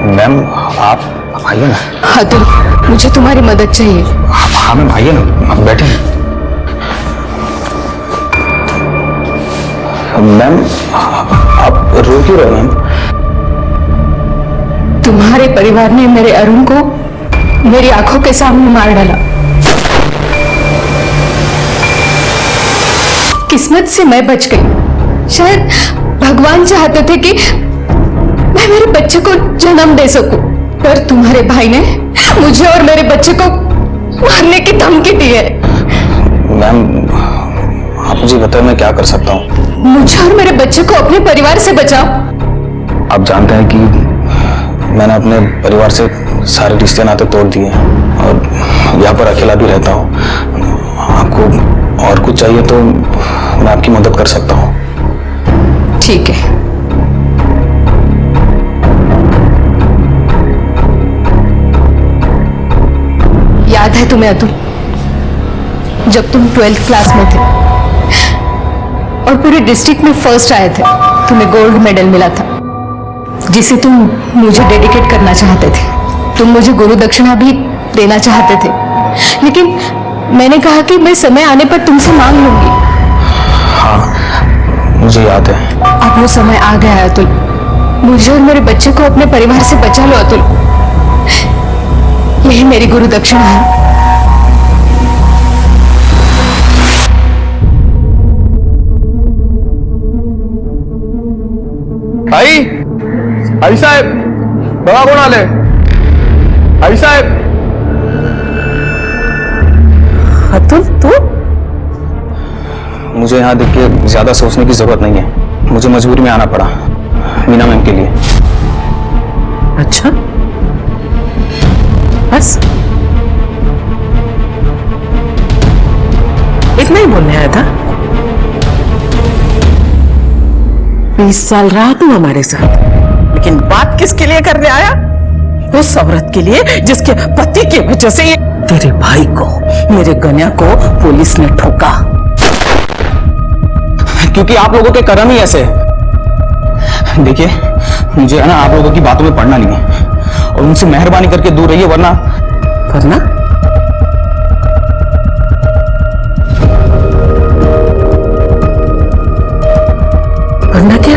मैम आप आइए ना। अतुल, मुझे तुम्हारी मदद चाहिए। हाँ मैम आइए ना, आप बैठे। मैम आप रो क्यों रहे मैम? तुम्हारे परिवार ने मेरे अरुण को मेरी आंखों के सामने मार डाला। किस्मत से मैं बच गई। शायद भगवान चाहते थे कि मैं मेरे बच्चे को जन्म दे सकूं, पर तुम्हारे भाई ने मुझे और मेरे बच्चे को मारने की धमकी दी है। मैम आप मुझे बताओ मैं क्या कर सकता हूँ। मुझे और मेरे बच्चे को अपने परिवार से बचाओ। आप जानते हैं कि मैंने अपने परिवार से सारे रिश्ते नाते तोड़ दिए हैं और यहाँ पर अकेला भी रहता हूँ। आपको और कुछ चाहिए तो मैं आपकी मदद कर सकता हूँ। ठीक है। याद है तुम्हें अतुल, जब तुम 12th क्लास में थे और पूरे डिस्ट्रिक्ट में फर्स्ट आए थे, तुम्हें गोल्ड मेडल मिला था जिसे तुम मुझे डेडिकेट करना चाहते थे। तुम मुझे गुरु दक्षिणा भी देना चाहते थे, लेकिन मैंने कहा कि मैं समय आने पर तुमसे मांग लूंगी। हाँ मुझे याद है। अब वो समय आ गया है अतुल। मुझे और मेरे बच्चे को अपने परिवार से बचा लो अतुल। यही मेरी गुरु दक्षिणा है। आई साहेब, दवा कोण आले? आई साहेब। अतुल तू? मुझे यहाँ देख के ज्यादा सोचने की जरूरत नहीं है। मुझे मजबूरी में आना पड़ा मीना मैम के लिए। अच्छा बस इतना ही बोलने आया था? 20 साल रहा तू हमारे साथ, लेकिन बात किसके लिए करने आया? उस औरत के लिए जिसके पति की वजह से तेरे भाई को, मेरे गन्या को पुलिस ने ठोका। क्योंकि आप लोगों के कर्म ही ऐसे हैं। देखिए मुझे है ना आप लोगों की बातों में पड़ना नहीं है और उनसे मेहरबानी करके दूर रहिए, वरना वरना क्या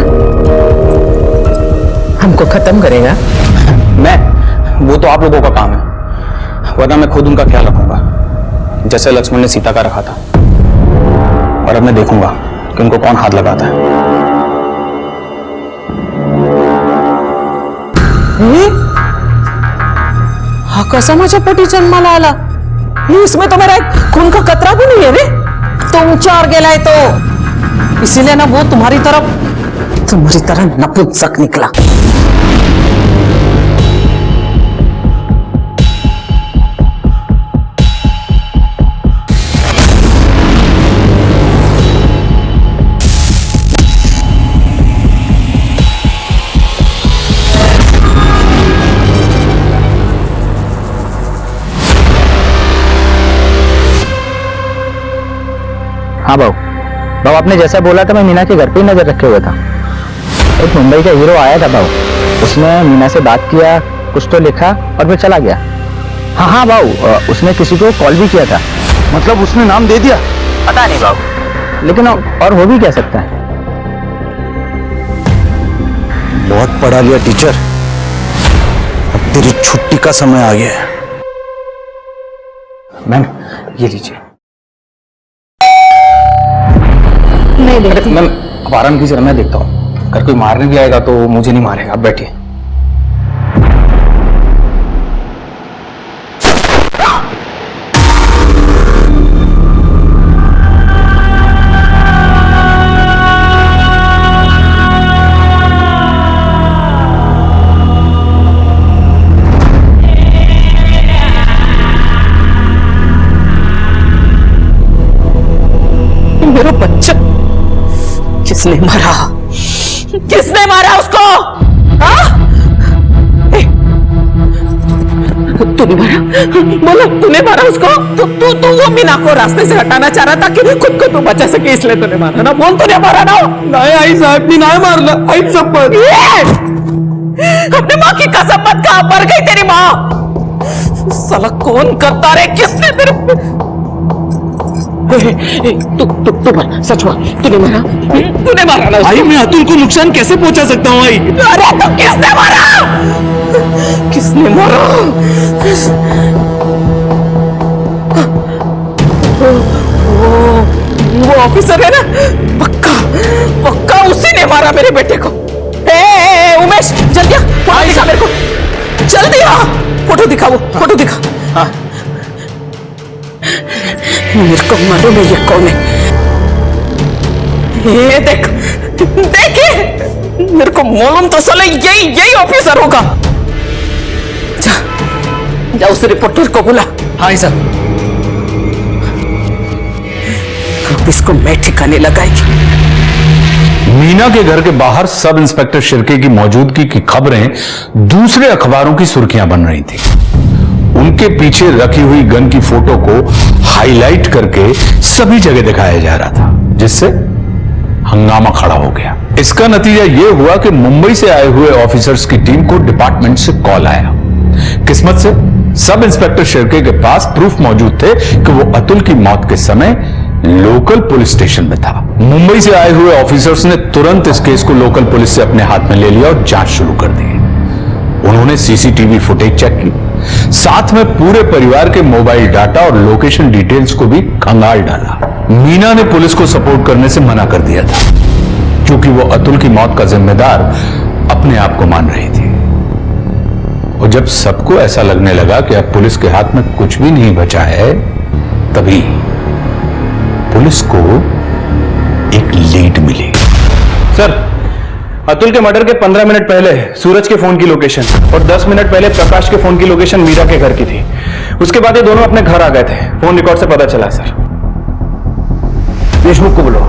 हमको खत्म करेगा? वो तो आप लोगों का काम है, वरना मैं खुद उनका ख्याल रखूंगा जैसे लक्ष्मण ने सीता का रखा था। और अब मैं देखूंगा कि उनको कौन हाथ लगाता है। हा कसा माझ्या पोटी जन्माला आला? इसमें तो मेरा एक खून का कतरा भी नहीं है रे। तुम चार गेलाय तो इसीलिए ना वो तुम्हारी तरह नपुंसक निकला। हाँ बाबू, आपने जैसा बोला था मैं मीना के घर पे ही नजर रखे हुआ था। एक मुंबई का हीरो आया था बाबू, उसने मीना से बात किया, कुछ तो लिखा और फिर चला गया। हाँ बाबू, उसने किसी को कॉल भी किया था। मतलब उसने नाम दे दिया? पता नहीं बाबू, लेकिन और हो भी क्या सकता है। बहुत पढ़ा लिया टीचर, अब तेरी छुट्टी का समय आ गया है। मैम ये लीजिए। नहीं देखती। मैम अब आराम कीजिए, मैं देखता हूँ। अगर कोई मारने भी आएगा तो मुझे नहीं मारेगा। आप बैठिए। मेरा बच्चा किसने मारा? किसने मारा उसको? तूने मारा? बोला तूने मारा उसको? तू वो मीना को रास्ते से हटाना चाह रहा था कि खुद को तू बचा सके, इसलिए तूने मारा ना? बोल तूने मारा ना? नहीं आई साहब, नहीं मारना। आई शपथ। अपने माँ की कसम मत खा, मर गई तेरी माँ। साला कौन करता रे? किसने तेरे तू मर, सच हुआ तूने मारा? तूने मारा ना? आई मैं अतुल को नुकसान कैसे पहुंचा सकता हूँ? आई अरे तो किसने मारा? किसने मारा? वो ऑफिसर है ना, पक्का उसी ने मारा मेरे बेटे को। उमेश जल्दी आ, फोटो दिखा मेरे को, जल्दी आ, फोटो दिखा, वो फोटो दिखा। मेरे को मालूम है ये कौन है। ये देख, देखिए, मेरे को मालूम था साला यही ऑफिसर होगा। जा उस रिपोर्टर को बुला। हाँ सर। अब इसको मैं ठिकाने लगाएगी। मीना के घर के बाहर सब इंस्पेक्टर शिर्के की मौजूदगी की खबरें दूसरे अखबारों की सुर्खियां बन रही थी। उनके पीछे रखी हुई गन की फोटो को हाईलाइट करके सभी जगह दिखाया जा रहा था, जिससे हंगामा खड़ा हो गया। इसका नतीजा यह हुआ कि मुंबई से आए हुए ऑफिसर्स की टीम को डिपार्टमेंट से कॉल आया। किस्मत से सब इंस्पेक्टर शिर्के के पास प्रूफ मौजूद थे कि वो अतुल की मौत के समय लोकल पुलिस स्टेशन में था। मुंबई से आए हुए ऑफिसर्स ने तुरंत इस केस को लोकल पुलिस से अपने हाथ में ले लिया और जांच शुरू कर दी। उन्होंने सीसीटीवी फुटेज चेक की, साथ में पूरे परिवार के मोबाइल डाटा और लोकेशन डिटेल्स को भी खंगाल डाला। मीना ने पुलिस को सपोर्ट करने से मना कर दिया था, क्योंकि वो अतुल की मौत का जिम्मेदार अपने आप को मान रही थी। और जब सबको ऐसा लगने लगा कि अब पुलिस के हाथ में कुछ भी नहीं बचा है, तभी पुलिस को एक लीड मिली। सर, अतुल के मर्डर के 15 मिनट पहले सूरज के फोन की लोकेशन और 10 मिनट पहले प्रकाश के फोन की लोकेशन मीरा के घर की थी। उसके बाद ये दोनों अपने घर आ गए थे। फोन रिकॉर्ड से पता चला सर। देशमुख को बुलाओ।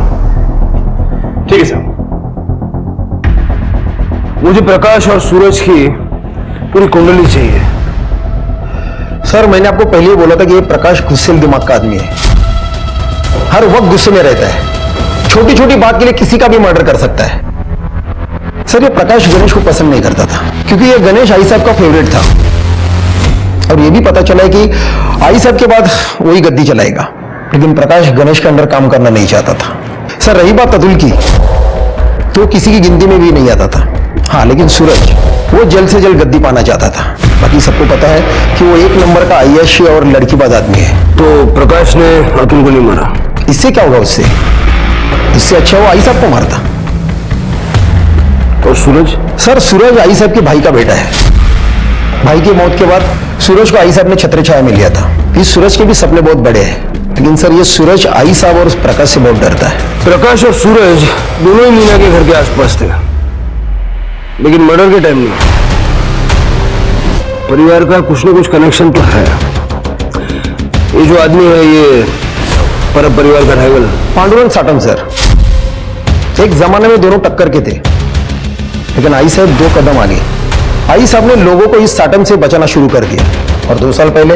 ठीक है सर। मुझे प्रकाश और सूरज की पूरी कुंडली चाहिए। सर, मैंने आपको पहले ही बोला था कि ये प्रकाश गुस्सेल दिमाग का आदमी है। हर वक्त गुस्से में रहता है, छोटी छोटी बात के लिए किसी का भी मर्डर कर सकता है। सर, ये प्रकाश गणेश को पसंद नहीं करता था, क्योंकि ये गणेश आई साहब का फेवरेट था। और ये भी पता चला है कि आई साहब के बाद वही गद्दी चलाएगा, लेकिन प्रकाश गणेश के अंडर काम करना नहीं चाहता था। सर, रही बात अतुल की, तो किसी की गिनती में भी नहीं आता था। हाँ, लेकिन सूरज वो जल्द से जल्द गद्दी पाना चाहता था। बाकी सबको पता है कि वो एक नंबर का आईएएस और लड़कीबाज आदमी है। तो प्रकाश ने अतुल को नहीं मारा? इससे क्या होगा उससे? इससे अच्छा वो आई साहब को मारता। और सूरज? सर, सूरज आई साहब के भाई का बेटा है। भाई की मौत के बाद सूरज को आई साहब ने छत्र छाया में लिया था। इस सूरज के भी सपने बहुत बड़े हैं, लेकिन सर ये सूरज आई साहब और प्रकाश से बहुत डरता है। प्रकाश और सूरज दोनों ही मीना के घर के आसपास थे, लेकिन मर्डर के टाइम नहीं। परिवार का कुछ ना कुछ कनेक्शन तो है। ये जो आदमी है, ये परब परिवार का राइवल पांडुरंग साटम। सर, एक जमाने में दोनों टक्कर के थे, लेकिन आई साहब 2 कदम आगे। आई साहब ने लोगों को इस साटम से बचाना शुरू कर दिया, और 2 साल पहले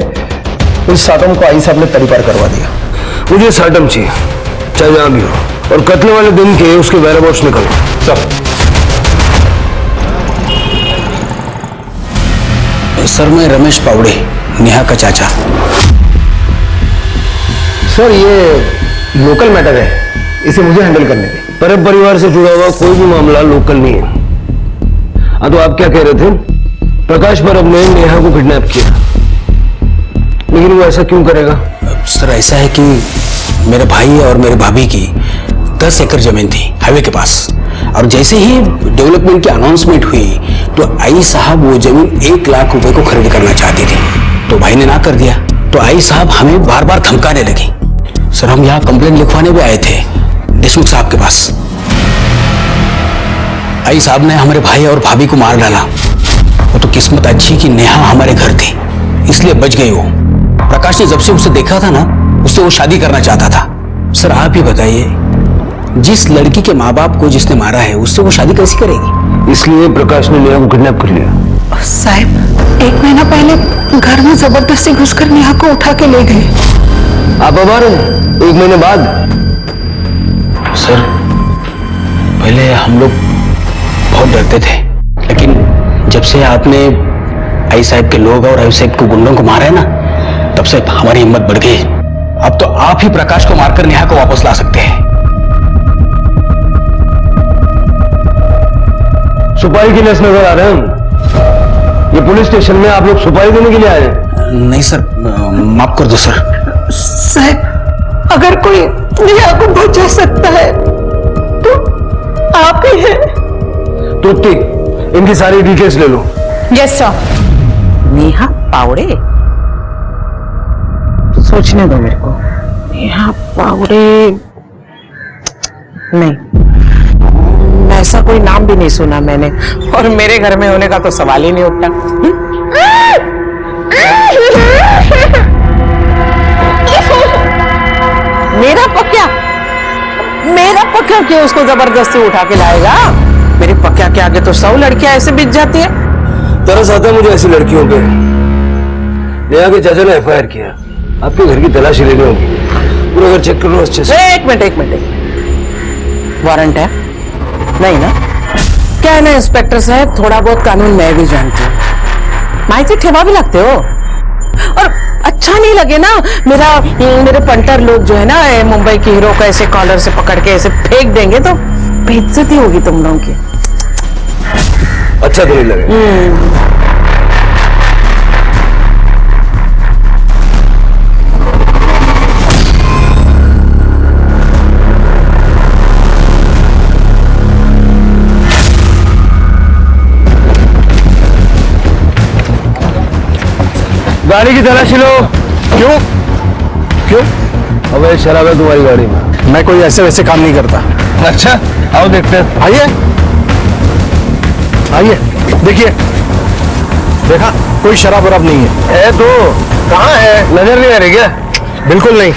उस साटम को आई साहब ने तड़ीपार करवा दिया। मुझे साटम चाहिए, चाहे जहां भी हो, और कत्ल वाले दिन के उसके वेयरअबाउट्स निकलो सब। सर, मैं रमेश पावड़े, नेहा का चाचा। सर, ये लोकल मैटर है, इसे मुझे हैंडल करने दें। परब परिवार से जुड़ा हुआ कोई भी मामला लोकल नहीं है। हाँ, तो आप क्या कह रहे थे? प्रकाश परब ने नेहा को किडनैप किया, लेकिन वो ऐसा क्यों करेगा? सर, ऐसा है कि मेरे भाई और मेरे भाभी की 10 एकड़ जमीन थी हाईवे के पास, और जैसे ही डेवलपमेंट की अनाउंसमेंट हुई तो आई साहब वो जमीन 1 लाख रुपए को खरीद करना चाहती थी। तो भाई ने ना कर दिया, तो आई साहब हमें बार बार धमकाने लगी। सर, हम यहाँ कंप्लेंट लिखवाने भी आए थे देशमुख साहब के पास। आई साहब ने हमारे भाई और भाभी को मार डाला। वो तो किस्मत अच्छी कि नेहा हमारे घर थी, इसलिए बच गई वो। प्रकाश ने जब से उसे देखा था ना, उससे वो शादी करना चाहता था। सर, आप ही बताइए, जिस लड़की के माँ बाप को जिसने मारा है, उससे वो शादी कैसे करेगी? इसलिए प्रकाश ने नेहा को किडनैप कर लिया। साहब, 1 महीना पहले घर में जबरदस्ती घुसकर नेहा को उठा के ले गए। आप अब आ रहे हैं 1 महीने बाद? सर, पहले हम लोग बहुत डरते थे, लेकिन जब से आपने आई साहब के लोग और आई साहब के गुंडों को मारा है ना, तब से हमारी हिम्मत बढ़ गई। अब तो आप ही प्रकाश को मारकर नेहा को वापस ला सकते हैं। सुपारी की नस नजर आ रहे हैं। ये पुलिस स्टेशन में आप लोग सुपारी देने के लिए आए हैं? नहीं सर, माफ कर दो सर। साहब, अगर कोई नेहा को बचा सकता है तो आप ही हैं। तृप्ति, इनकी सारी डिटेल्स ले लो। Yes sir. नेहा पावड़े? सोचने दो मेरे को। नेहा पावड़े नहीं, ऐसा कोई नाम भी नहीं सुना मैंने, और मेरे घर में होने का तो सवाल ही नहीं उठता। मेरा पक्का क्यों उसको जबरदस्ती उठा के लाएगा? मेरी पक्का के आगे तो 100 लड़कियां ऐसे बिक जाती है। तरस आता है मुझे ऐसी लड़कियों पे। नेहा के चाचा ने FIR किया, आपके घर की तलाशी लेनी होगी, पूरा घर चेक कर लो अच्छे से। एक मिनट, वारंट है? नहीं ना? क्या है ना इंस्पेक्टर साहब, थोड़ा बहुत कानून मैं भी जानती हूँ। माइती ठेवा भी लगते हो, और अच्छा नहीं लगे ना मेरे पंटर लोग जो है ना मुंबई के हीरो को ऐसे कॉलर से पकड़ के ऐसे फेंक देंगे तो बेइज्जती होगी तुम लोगों की। अच्छा तो नहीं लगे। गाड़ी की तलाशी लो। क्यों? अबे शराब है तुम्हारी गाड़ी में। मैं कोई ऐसे वैसे काम नहीं करता। अच्छा, आओ देखते हैं। आइए, देखिए, देखा कोई शराब वराब नहीं है। तो कहाँ है? नजर नहीं आ रही क्या? बिल्कुल नहीं।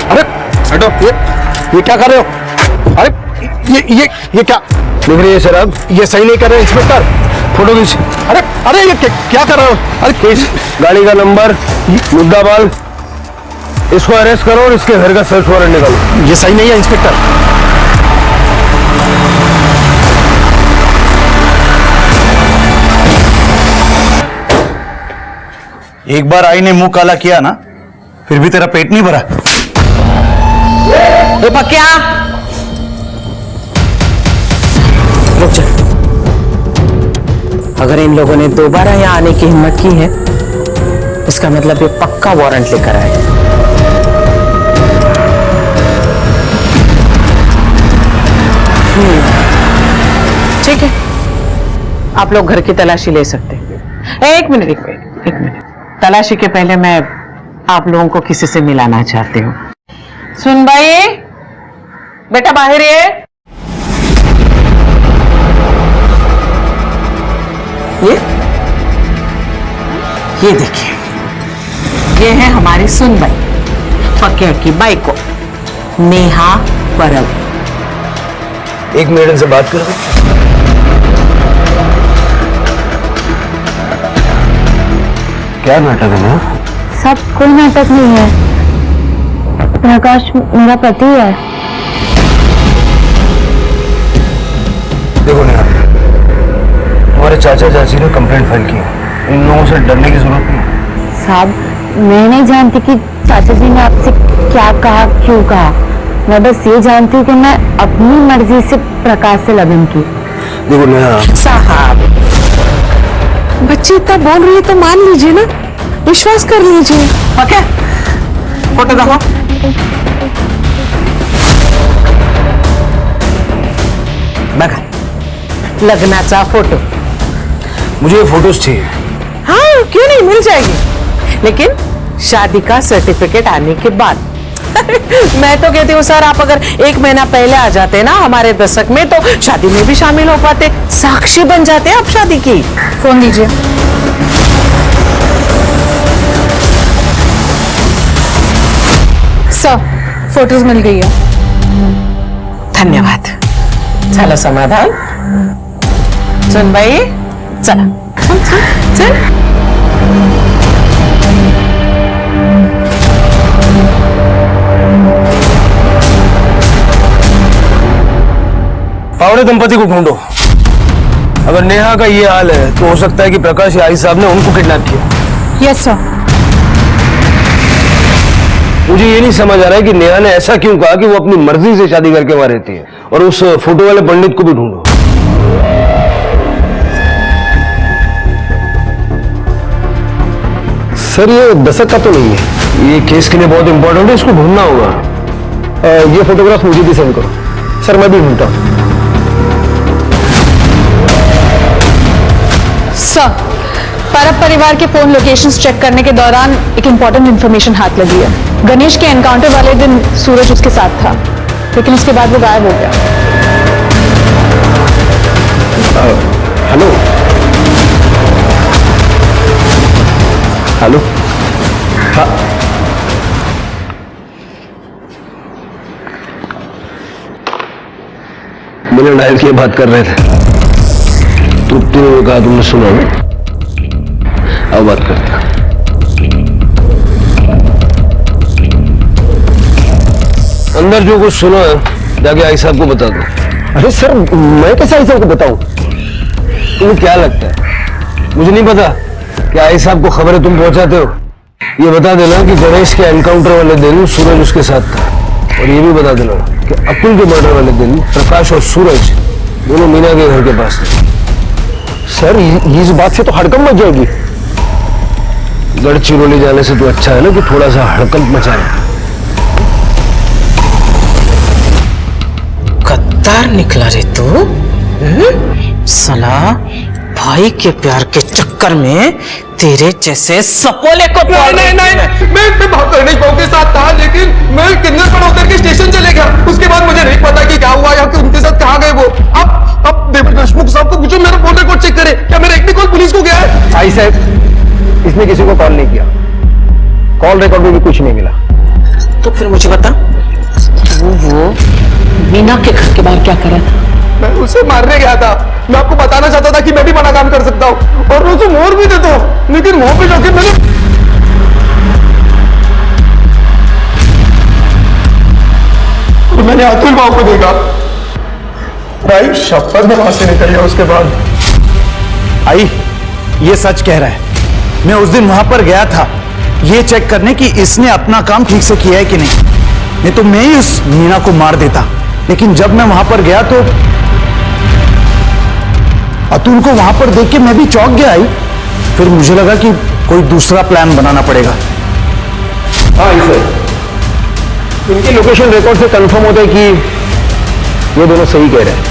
अरे हटो, ये क्या कर रहे हो? अरे ये क्या दिख रही है शराब? ये सही नहीं कर रहे इंस्पेक्टर। फोटो खींच। अरे ये क्या कर रहे हो? अरे खींच गाड़ी का नंबर, मुद्दा माल, इसको अरेस्ट करो और इसके घर का सर्च वारंट निकालो। ये सही नहीं है इंस्पेक्टर। एक बार आई ने मुंह काला किया ना, फिर भी तेरा पेट नहीं भरा। ए पक्या, रुक जा। अगर इन लोगों ने दोबारा यहाँ आने की हिम्मत की है, इसका मतलब ये पक्का वारंट लेकर आए। ठीक है, आप लोग घर की तलाशी ले सकते हैं। एक मिनट। तलाशी के पहले मैं आप लोगों को किसी से मिलाना चाहती हूँ। सुन भाई, बेटा बाहर है। ये देखिए, ये है हमारी सुनबाई, पक्या की बाई को, नेहा परब। एक मिनट इनसे बात कर। क्या नाटक है ना? सब कोई नाटक नहीं है, प्रकाश मेरा पति है। देखो नेहा, हमारे चाचा चाची ने कंप्लेंट फाइल की है, इन लोगों से डरने की जरूरत नहीं। साहब, मैं नहीं जानती कि चाचा जी ने आपसे क्या कहा, क्यों कहा। मैं बस ये जानती हूँ कि मैं अपनी मर्जी से प्रकाश से लगन की। देखो नेहा साहब, बच्ची इतना बोल रही है तो मान लीजिए ना, विश्वास कर लीजिए। ओके, फोटो दिखाओ। बघा, लग्नाचा फोटो। मुझे ये फोटोज चाहिए। हाँ, क्यों नहीं, मिल जाएगी, लेकिन शादी का सर्टिफिकेट आने के बाद। मैं तो कहती हूँ सर, आप अगर 1 महीना पहले आ जाते ना हमारे दशक में, तो शादी में भी शामिल हो पाते, साक्षी बन जाते आप शादी की। फोन लीजिए। सर, फोटोज मिल गई है। धन्यवाद। चलो समाधान। सुन भाई, चला चल। पावड़े दंपति को ढूंढो। अगर नेहा का ये हाल है तो हो सकता है कि प्रकाश आई साहब ने उनको किडनैप किया। Yes sir. मुझे ये नहीं समझ आ रहा है कि नेहा ने ऐसा क्यों कहा कि वो अपनी मर्जी से शादी करके वहां रहती है। और उस फोटो वाले पंडित को भी ढूंढो। सर, ये दशक का तो नहीं है, ये केस के लिए बहुत इंपॉर्टेंट है, इसको ढूंढना होगा। ये फोटोग्राफ मुझे भी सेंड करो। सर, मैं भी ढूंढता हूं। सर, परब परिवार के फोन लोकेशंस चेक करने के दौरान एक इंपॉर्टेंट इंफॉर्मेशन हाथ लगी है। गणेश के एनकाउंटर वाले दिन सूरज उसके साथ था, लेकिन उसके बाद वो गायब हो गया। हेलो हेलो, हाँ मैंने डायल किए बात कर रहे थे। तृप्ति ने कहा तुमने सुना ना, अब बात करते हैं। अंदर जो कुछ सुना है जाके आई साहब को बता दो। अरे सर, मैं कैसे आई साहब को बताऊं? तुम्हें क्या लगता है मुझे नहीं पता कि आई साहब को खबरें तुम पहुंचाते हो? ये बता देना कि गणेश के एनकाउंटर वाले दिन सूरज उसके साथ था, और ये भी बता देना कि अतुल के मर्डर वाले दिन प्रकाश और सूरज दोनों मीना के घर के पास थे। सर, इस बात से तो हड़कंप मच जाएगी। गढ़चिरौली जाने से तो अच्छा है ना कि थोड़ा सा हड़कंप मचाए। गद्दार निकला रे तू। साला भाई के प्यार के चक्कर में तेरे जैसे सपोले को नहीं, मैं भाग कर नहीं पाऊंगी, साथ था, लेकिन मैं किन्नर पर उतर के स्टेशन चले गया। उसके बाद मुझे नहीं पता कि क्या हुआ या कि उनके साथ कहाँ गए वो। अब देशमुख साहब को पूछो, मेरा फोन रिकॉर्ड चेक करे, क्या मेरा एक भी कॉल पुलिस को गया है? आई साहब, इसने किसी को कॉल नहीं किया, कॉल रिकॉर्ड में भी कुछ नहीं मिला। तो फिर मुझे बता, वो मीना के घर के बाहर क्या कर रहा था? मैं उसे मारने गया था। मैं आपको बताना चाहता था कि मैं भी बड़ा काम कर सकता हूँ और उसे मोर भी देता हूँ, लेकिन वो भी जाके मैंने अतुल बाबू को देखा। भाई शपथ में वहां से निकल गया उसके बाद। आई, ये सच कह रहा है। मैं उस दिन वहां पर गया था ये चेक करने कि इसने अपना काम ठीक से किया है कि नहीं तो मैं ही उस मीना को मार देता। लेकिन जब मैं वहां पर गया तो अतुल को वहां पर देख के मैं भी चौंक गया। आई, फिर मुझे लगा कि कोई दूसरा प्लान बनाना पड़ेगा। हाँ सर, इनकी लोकेशन रिकॉर्ड से कंफर्म होता है कि ये दोनों सही कह रहे हैं।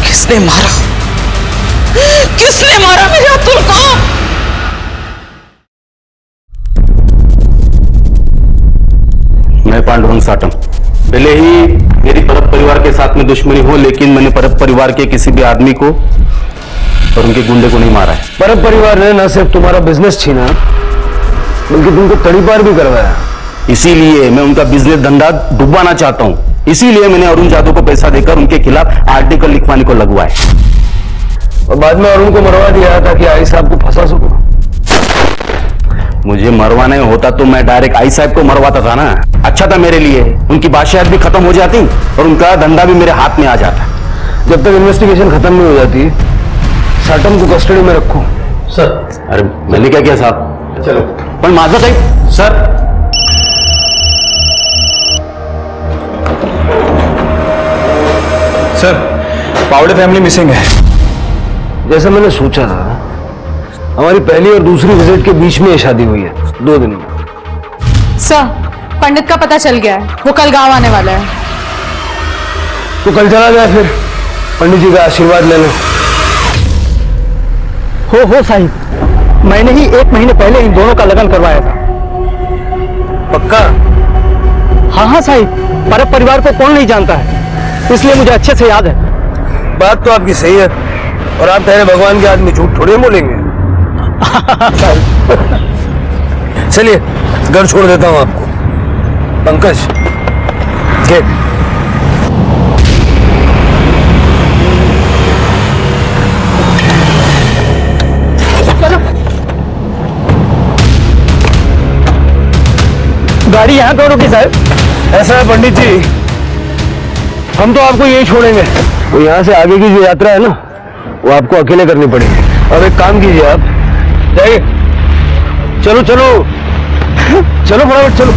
किसने मारा? किसने मारा मेरे अतुल को? मैं पांडुरंग साटम। भले ही मेरी परब परिवार के साथ में दुश्मनी हो, लेकिन मैंने परब परिवार के किसी भी आदमी को और उनके गुंडे को नहीं मारा है। परब परिवार ने न सिर्फ तुम्हारा बिजनेस छीना, बल्कि तुमको तड़ीपार भी करवाया। इसीलिए मैं उनका बिजनेस धंधा डुबाना चाहता हूं। इसीलिए मैंने अरुण जादव को पैसा देकर उनके खिलाफ आर्टिकल लिखवाने को लगवाया और बाद में अरुण को मरवा दिया ताकि आई साहब को फंसा सको। मुझे मरवाना होता तो मैं डायरेक्ट आई साहब को मरवाता था ना। अच्छा था मेरे लिए, उनकी बादशाहत भी खत्म हो जाती और उनका धंधा भी मेरे हाथ में आ जाता। जब तक इन्वेस्टिगेशन खत्म नहीं हो जाती, साटम को कस्टडी में रखो। सर, अरे मैंने क्या किया साहब? चलो पण माझं काही सर। सर, पावड़े फैमिली मिसिंग है। जैसा मैंने सोचा था, हमारी पहली और दूसरी विजिट के बीच में ये शादी हुई है, 2 दिन में। सर, पंडित का पता चल गया है, वो कल गांव आने वाला है। तो कल चला जाए फिर पंडित जी का आशीर्वाद लेने। हो साहिब, मैंने ही 1 महीने पहले इन दोनों का लगन करवाया था। पक्का? हाँ साहिब, परब परिवार को कौन नहीं जानता है, इसलिए मुझे अच्छे से याद है। बात तो आपकी सही है, और आप ठहरे भगवान के आदमी झूठ थोड़ी बोलेंगे। चलिए घर छोड़ देता हूं आपको। पंकज, गेट। गाड़ी यहाँ क्यों रुकी साहब? ऐसा है पंडित जी, हम तो आपको यही छोड़ेंगे। तो यहाँ से आगे की जो यात्रा है ना, वो आपको अकेले करनी पड़ेगी। और एक काम कीजिए, आप जाइए। चलो चलो चलो फटाफट चलो,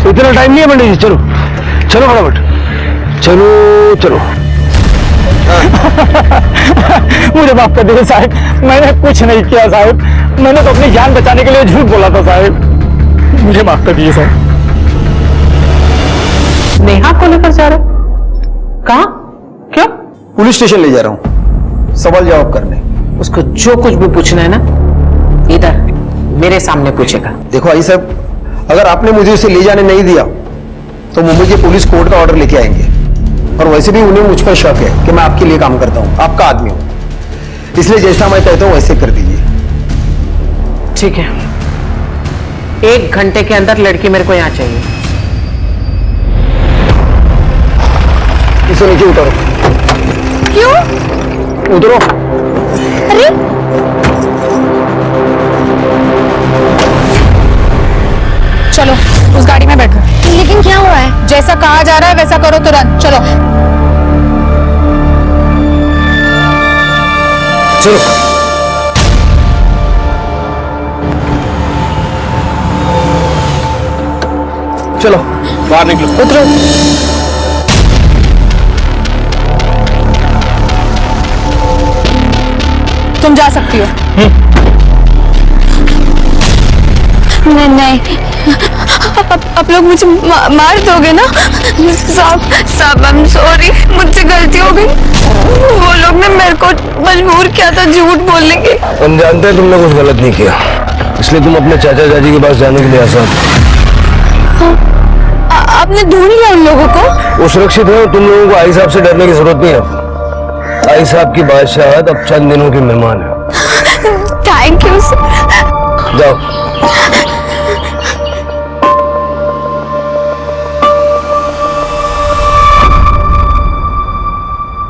इतना टाइम नहीं है पंडित जी। चलो चलो फटाफट, चलो चलो। मुझे माफ कर दीजिए साहब, मैंने कुछ नहीं किया साहब, मैंने तो अपनी जान बचाने के लिए झूठ बोला था साहब, मुझे माफ कर दीजिए साहब। नेहा को लेकर जा रहे? कहाँ? क्यों? पुलिस स्टेशन ले जा रहा हूँ, सवाल जवाब करने। उसको जो कुछ भी पूछना है ना, इधर मेरे सामने पूछेगा। देखो आई साहब, अगर आपने मुझे उसे ले जाने नहीं दिया तो मुंबई की पुलिस कोर्ट का ऑर्डर लेके आएंगे। और वैसे भी उन्हें मुझ पर शक है कि मैं आपके लिए काम करता हूं, आपका आदमी हूं, इसलिए जैसा मैं कहता हूं वैसे कर दीजिए। ठीक है, 1 घंटे के अंदर लड़की मेरे को यहाँ चाहिए। इसे नीचे उतारो। क्यों? उतरो। अरे चलो उस गाड़ी में बैठो। लेकिन क्या हुआ है? जैसा कहा जा रहा है वैसा करो तुरंत। चलो चलो चलो बाहर निकलो। उतरो। तुम जा सकती हो। नहीं, आप लोग मुझे मार दोगे ना? साहब आई एम सॉरी, मुझसे गलती हो गई। वो लोग ने मेरे को मजबूर किया था झूठ बोलने के। हम जानते हैं तुमने कुछ गलत नहीं किया, इसलिए तुम अपने चाचा चाची के पास जाने के लिए आसान। आपने ढूंढ लिया उन लोगों को? वो सुरक्षित है और तुम लोगों को आई साहब से डरने की जरूरत नहीं है। आई साहब की बादशाहत अब चंद दिनों के मेहमान है। Thank you sir. जाओ।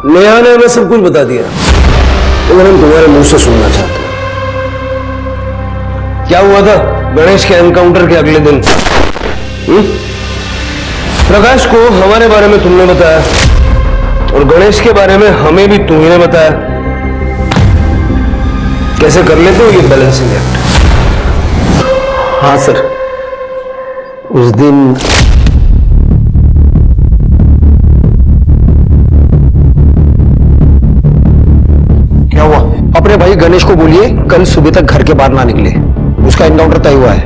नेहा ने हमें सब कुछ बता दिया, लेकिन हम तुम्हारे मुंह से सुनना चाहते हैं। क्या हुआ था गणेश के एनकाउंटर के अगले दिन? प्रकाश को हमारे बारे में तुमने बताया और गणेश के बारे में हमें भी तुम ही ने बताया। कैसे कर लेते हो ये बैलेंसिंग एक्ट? हाँ सर, उस दिन क्या हुआ? अपने भाई गणेश को बोलिए कल सुबह तक घर के बाहर ना निकले, उसका एनकाउंटर तय हुआ है।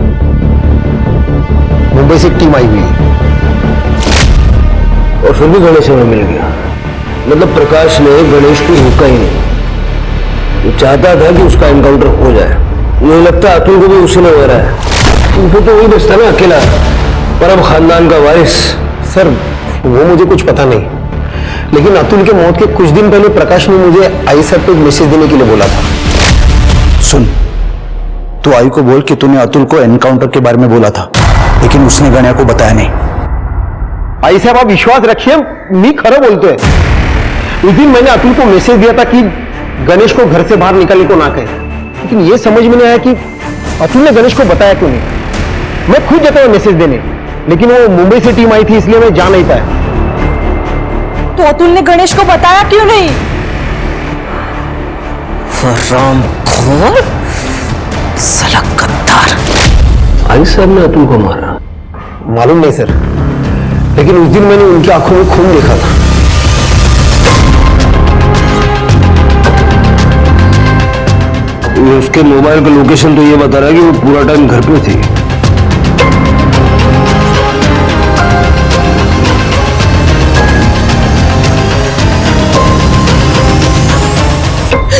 मुंबई से एक टीम आई हुई है। और फिर भी गणेश हमें मिल गया। मतलब प्रकाश ने गणेश को रोका ही नहीं, वो चाहता था कि उसका एनकाउंटर हो जाए। मुझे लगता है अतुल को भी उसी ने मारा है। उनको तो वही बचता ना अकेला, पर अब खानदान का वारिस। सर वो मुझे कुछ पता नहीं, लेकिन अतुल के मौत के कुछ दिन पहले प्रकाश ने मुझे आई साहब को एक मैसेज देने के लिए बोला था। सुन, तू आई को बोल कि तूने अतुल को एनकाउंटर के बारे में बोला था, लेकिन उसने गणेश को बताया नहीं। आई साहब आप विश्वास रखिए, मी खरं बोलतोय। उस दिन मैंने अतुल को मैसेज दिया था कि गणेश को घर से बाहर निकालने को ना कहे, लेकिन यह समझ में नहीं आया कि अतुल ने गणेश को बताया क्यों नहीं। मैं खुद जाता हूं मैसेज देने, लेकिन वो मुंबई से टीम आई थी इसलिए मैं जा नहीं पाया। तो अतुल ने गणेश को बताया क्यों नहीं? हरामखोर, साला गद्दार। आई साहब ने अतुल को मारा? मालूम नहीं सर, लेकिन उस दिन मैंने उनकी आंखों में खून देखा था। उसके मोबाइल का लोकेशन तो ये बता रहा है कि वो पूरा टाइम घर पे थी।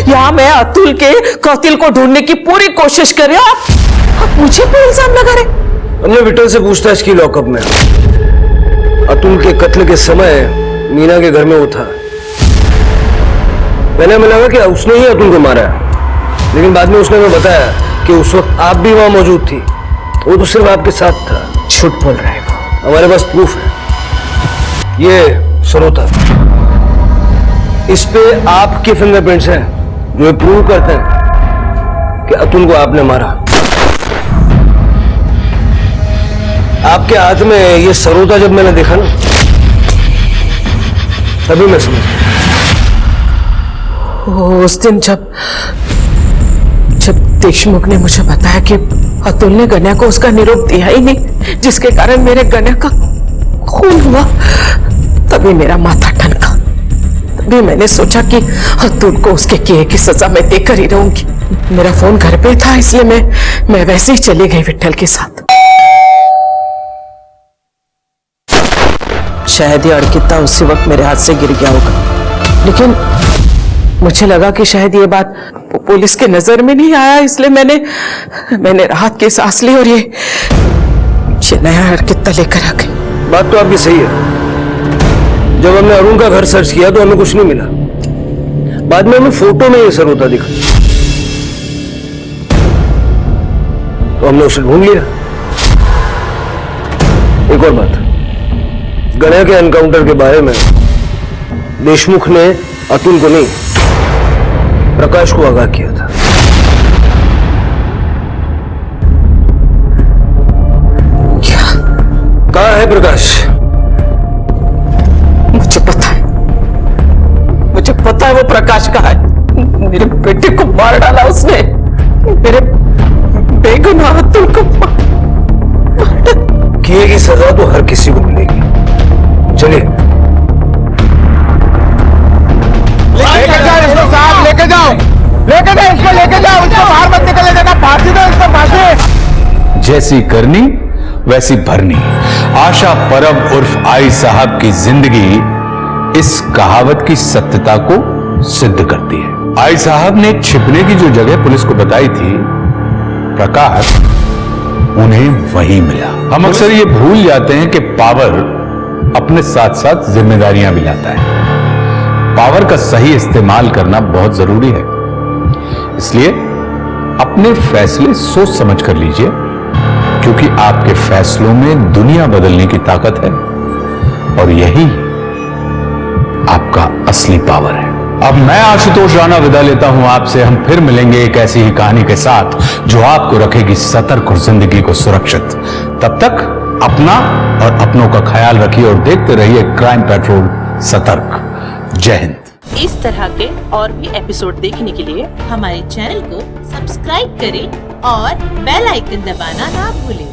यहाँ मैं अतुल के कातिल को ढूंढने की पूरी कोशिश कर रही हूँ, आप मुझे पे इल्जाम लगा रहे। हमने विठल से पूछताछ की लॉकअप में। अतुल के कत्ल के समय मीना के घर में वो था। मैंने लगा कि उसने ही अतुल को मारा है, लेकिन बाद में उसने हमें बताया कि उस वक्त आप भी वहां मौजूद थी। वो तो सिर्फ आपके साथ था। झूठ बोल रहा है वो। हमारे पास प्रूफ है। ये सरोता, इस पे आपके फिंगरप्रिंट्स हैं जो ये प्रूव करते हैं कि अतुल को आपने मारा। आपके हाथ में ये सरोता जब मैंने देखा ना, तभी मैं समझ गया। उस दिन जब देशमुख ने मुझे बताया कि अतुल ने गन्या को उसका निरोप दिया ही नहीं, जिसके कारण मेरे गन्या का खून हुआ, तभी मेरा माथा ठनका। तभी मैंने सोचा कि अतुल को उसके किए की सजा मैं देकर ही रहूंगी। मेरा फोन घर पे था, इसलिए मैं वैसे ही चली गई विठल के साथ। शायद ये अड़किता उसी वक्त मेरे हाथ से गिर गया होगा, लेकिन मुझे लगा कि शायद ये बात पुलिस के नजर में नहीं आया, इसलिए मैंने राहत की सांस ली और ये नया हरकत लेकर आ गई। बात तो आपकी सही है। जब हमने अरुण का घर सर्च किया तो हमें कुछ नहीं मिला, बाद में हमें फोटो में ये सर होता दिखा, तो हमने उसे ढूंढ लिया। एक और बात, गणेश के एनकाउंटर के बारे में देशमुख ने अतुल को नहीं, प्रकाश को आगाह किया था। क्या? कहाँ है प्रकाश? मुझे पता है वो प्रकाश कहाँ है। मेरे बेटे को मार डाला उसने, मेरे बेगुनाह अतुल को किए की सजा तो हर किसी को मिलेगी। चलिए लेके जाओ इसको साहब, लेके जाओ इसको, लेके जाओ इसको, बाहर मत निकलने देना, फांसी दो इसको, फांसी। जैसी करनी वैसी भरनी। आशा परब उर्फ आई साहब की जिंदगी इस कहावत की सत्यता को सिद्ध करती है। आई साहब ने छिपने की जो जगह पुलिस को बताई थी, प्रकाश उन्हें वहीं मिला। हम अक्सर ये भूल जाते हैं कि पावर अपने साथ साथ जिम्मेदारियां भी लाता है। पावर का सही इस्तेमाल करना बहुत जरूरी है, इसलिए अपने फैसले सोच समझ कर लीजिए, क्योंकि आपके फैसलों में दुनिया बदलने की ताकत है और यही आपका असली पावर है। अब मैं आशुतोष राणा विदा लेता हूं आपसे। हम फिर मिलेंगे एक ऐसी ही कहानी के साथ जो आपको रखेगी सतर्क और जिंदगी को सुरक्षित। तब तक अपना और अपनों का ख्याल रखिए और देखते रहिए क्राइम पेट्रोल सतर्क। जय हिंद। इस तरह के और भी एपिसोड देखने के लिए हमारे चैनल को सब्सक्राइब करें और बेल आइकन दबाना ना भूलें।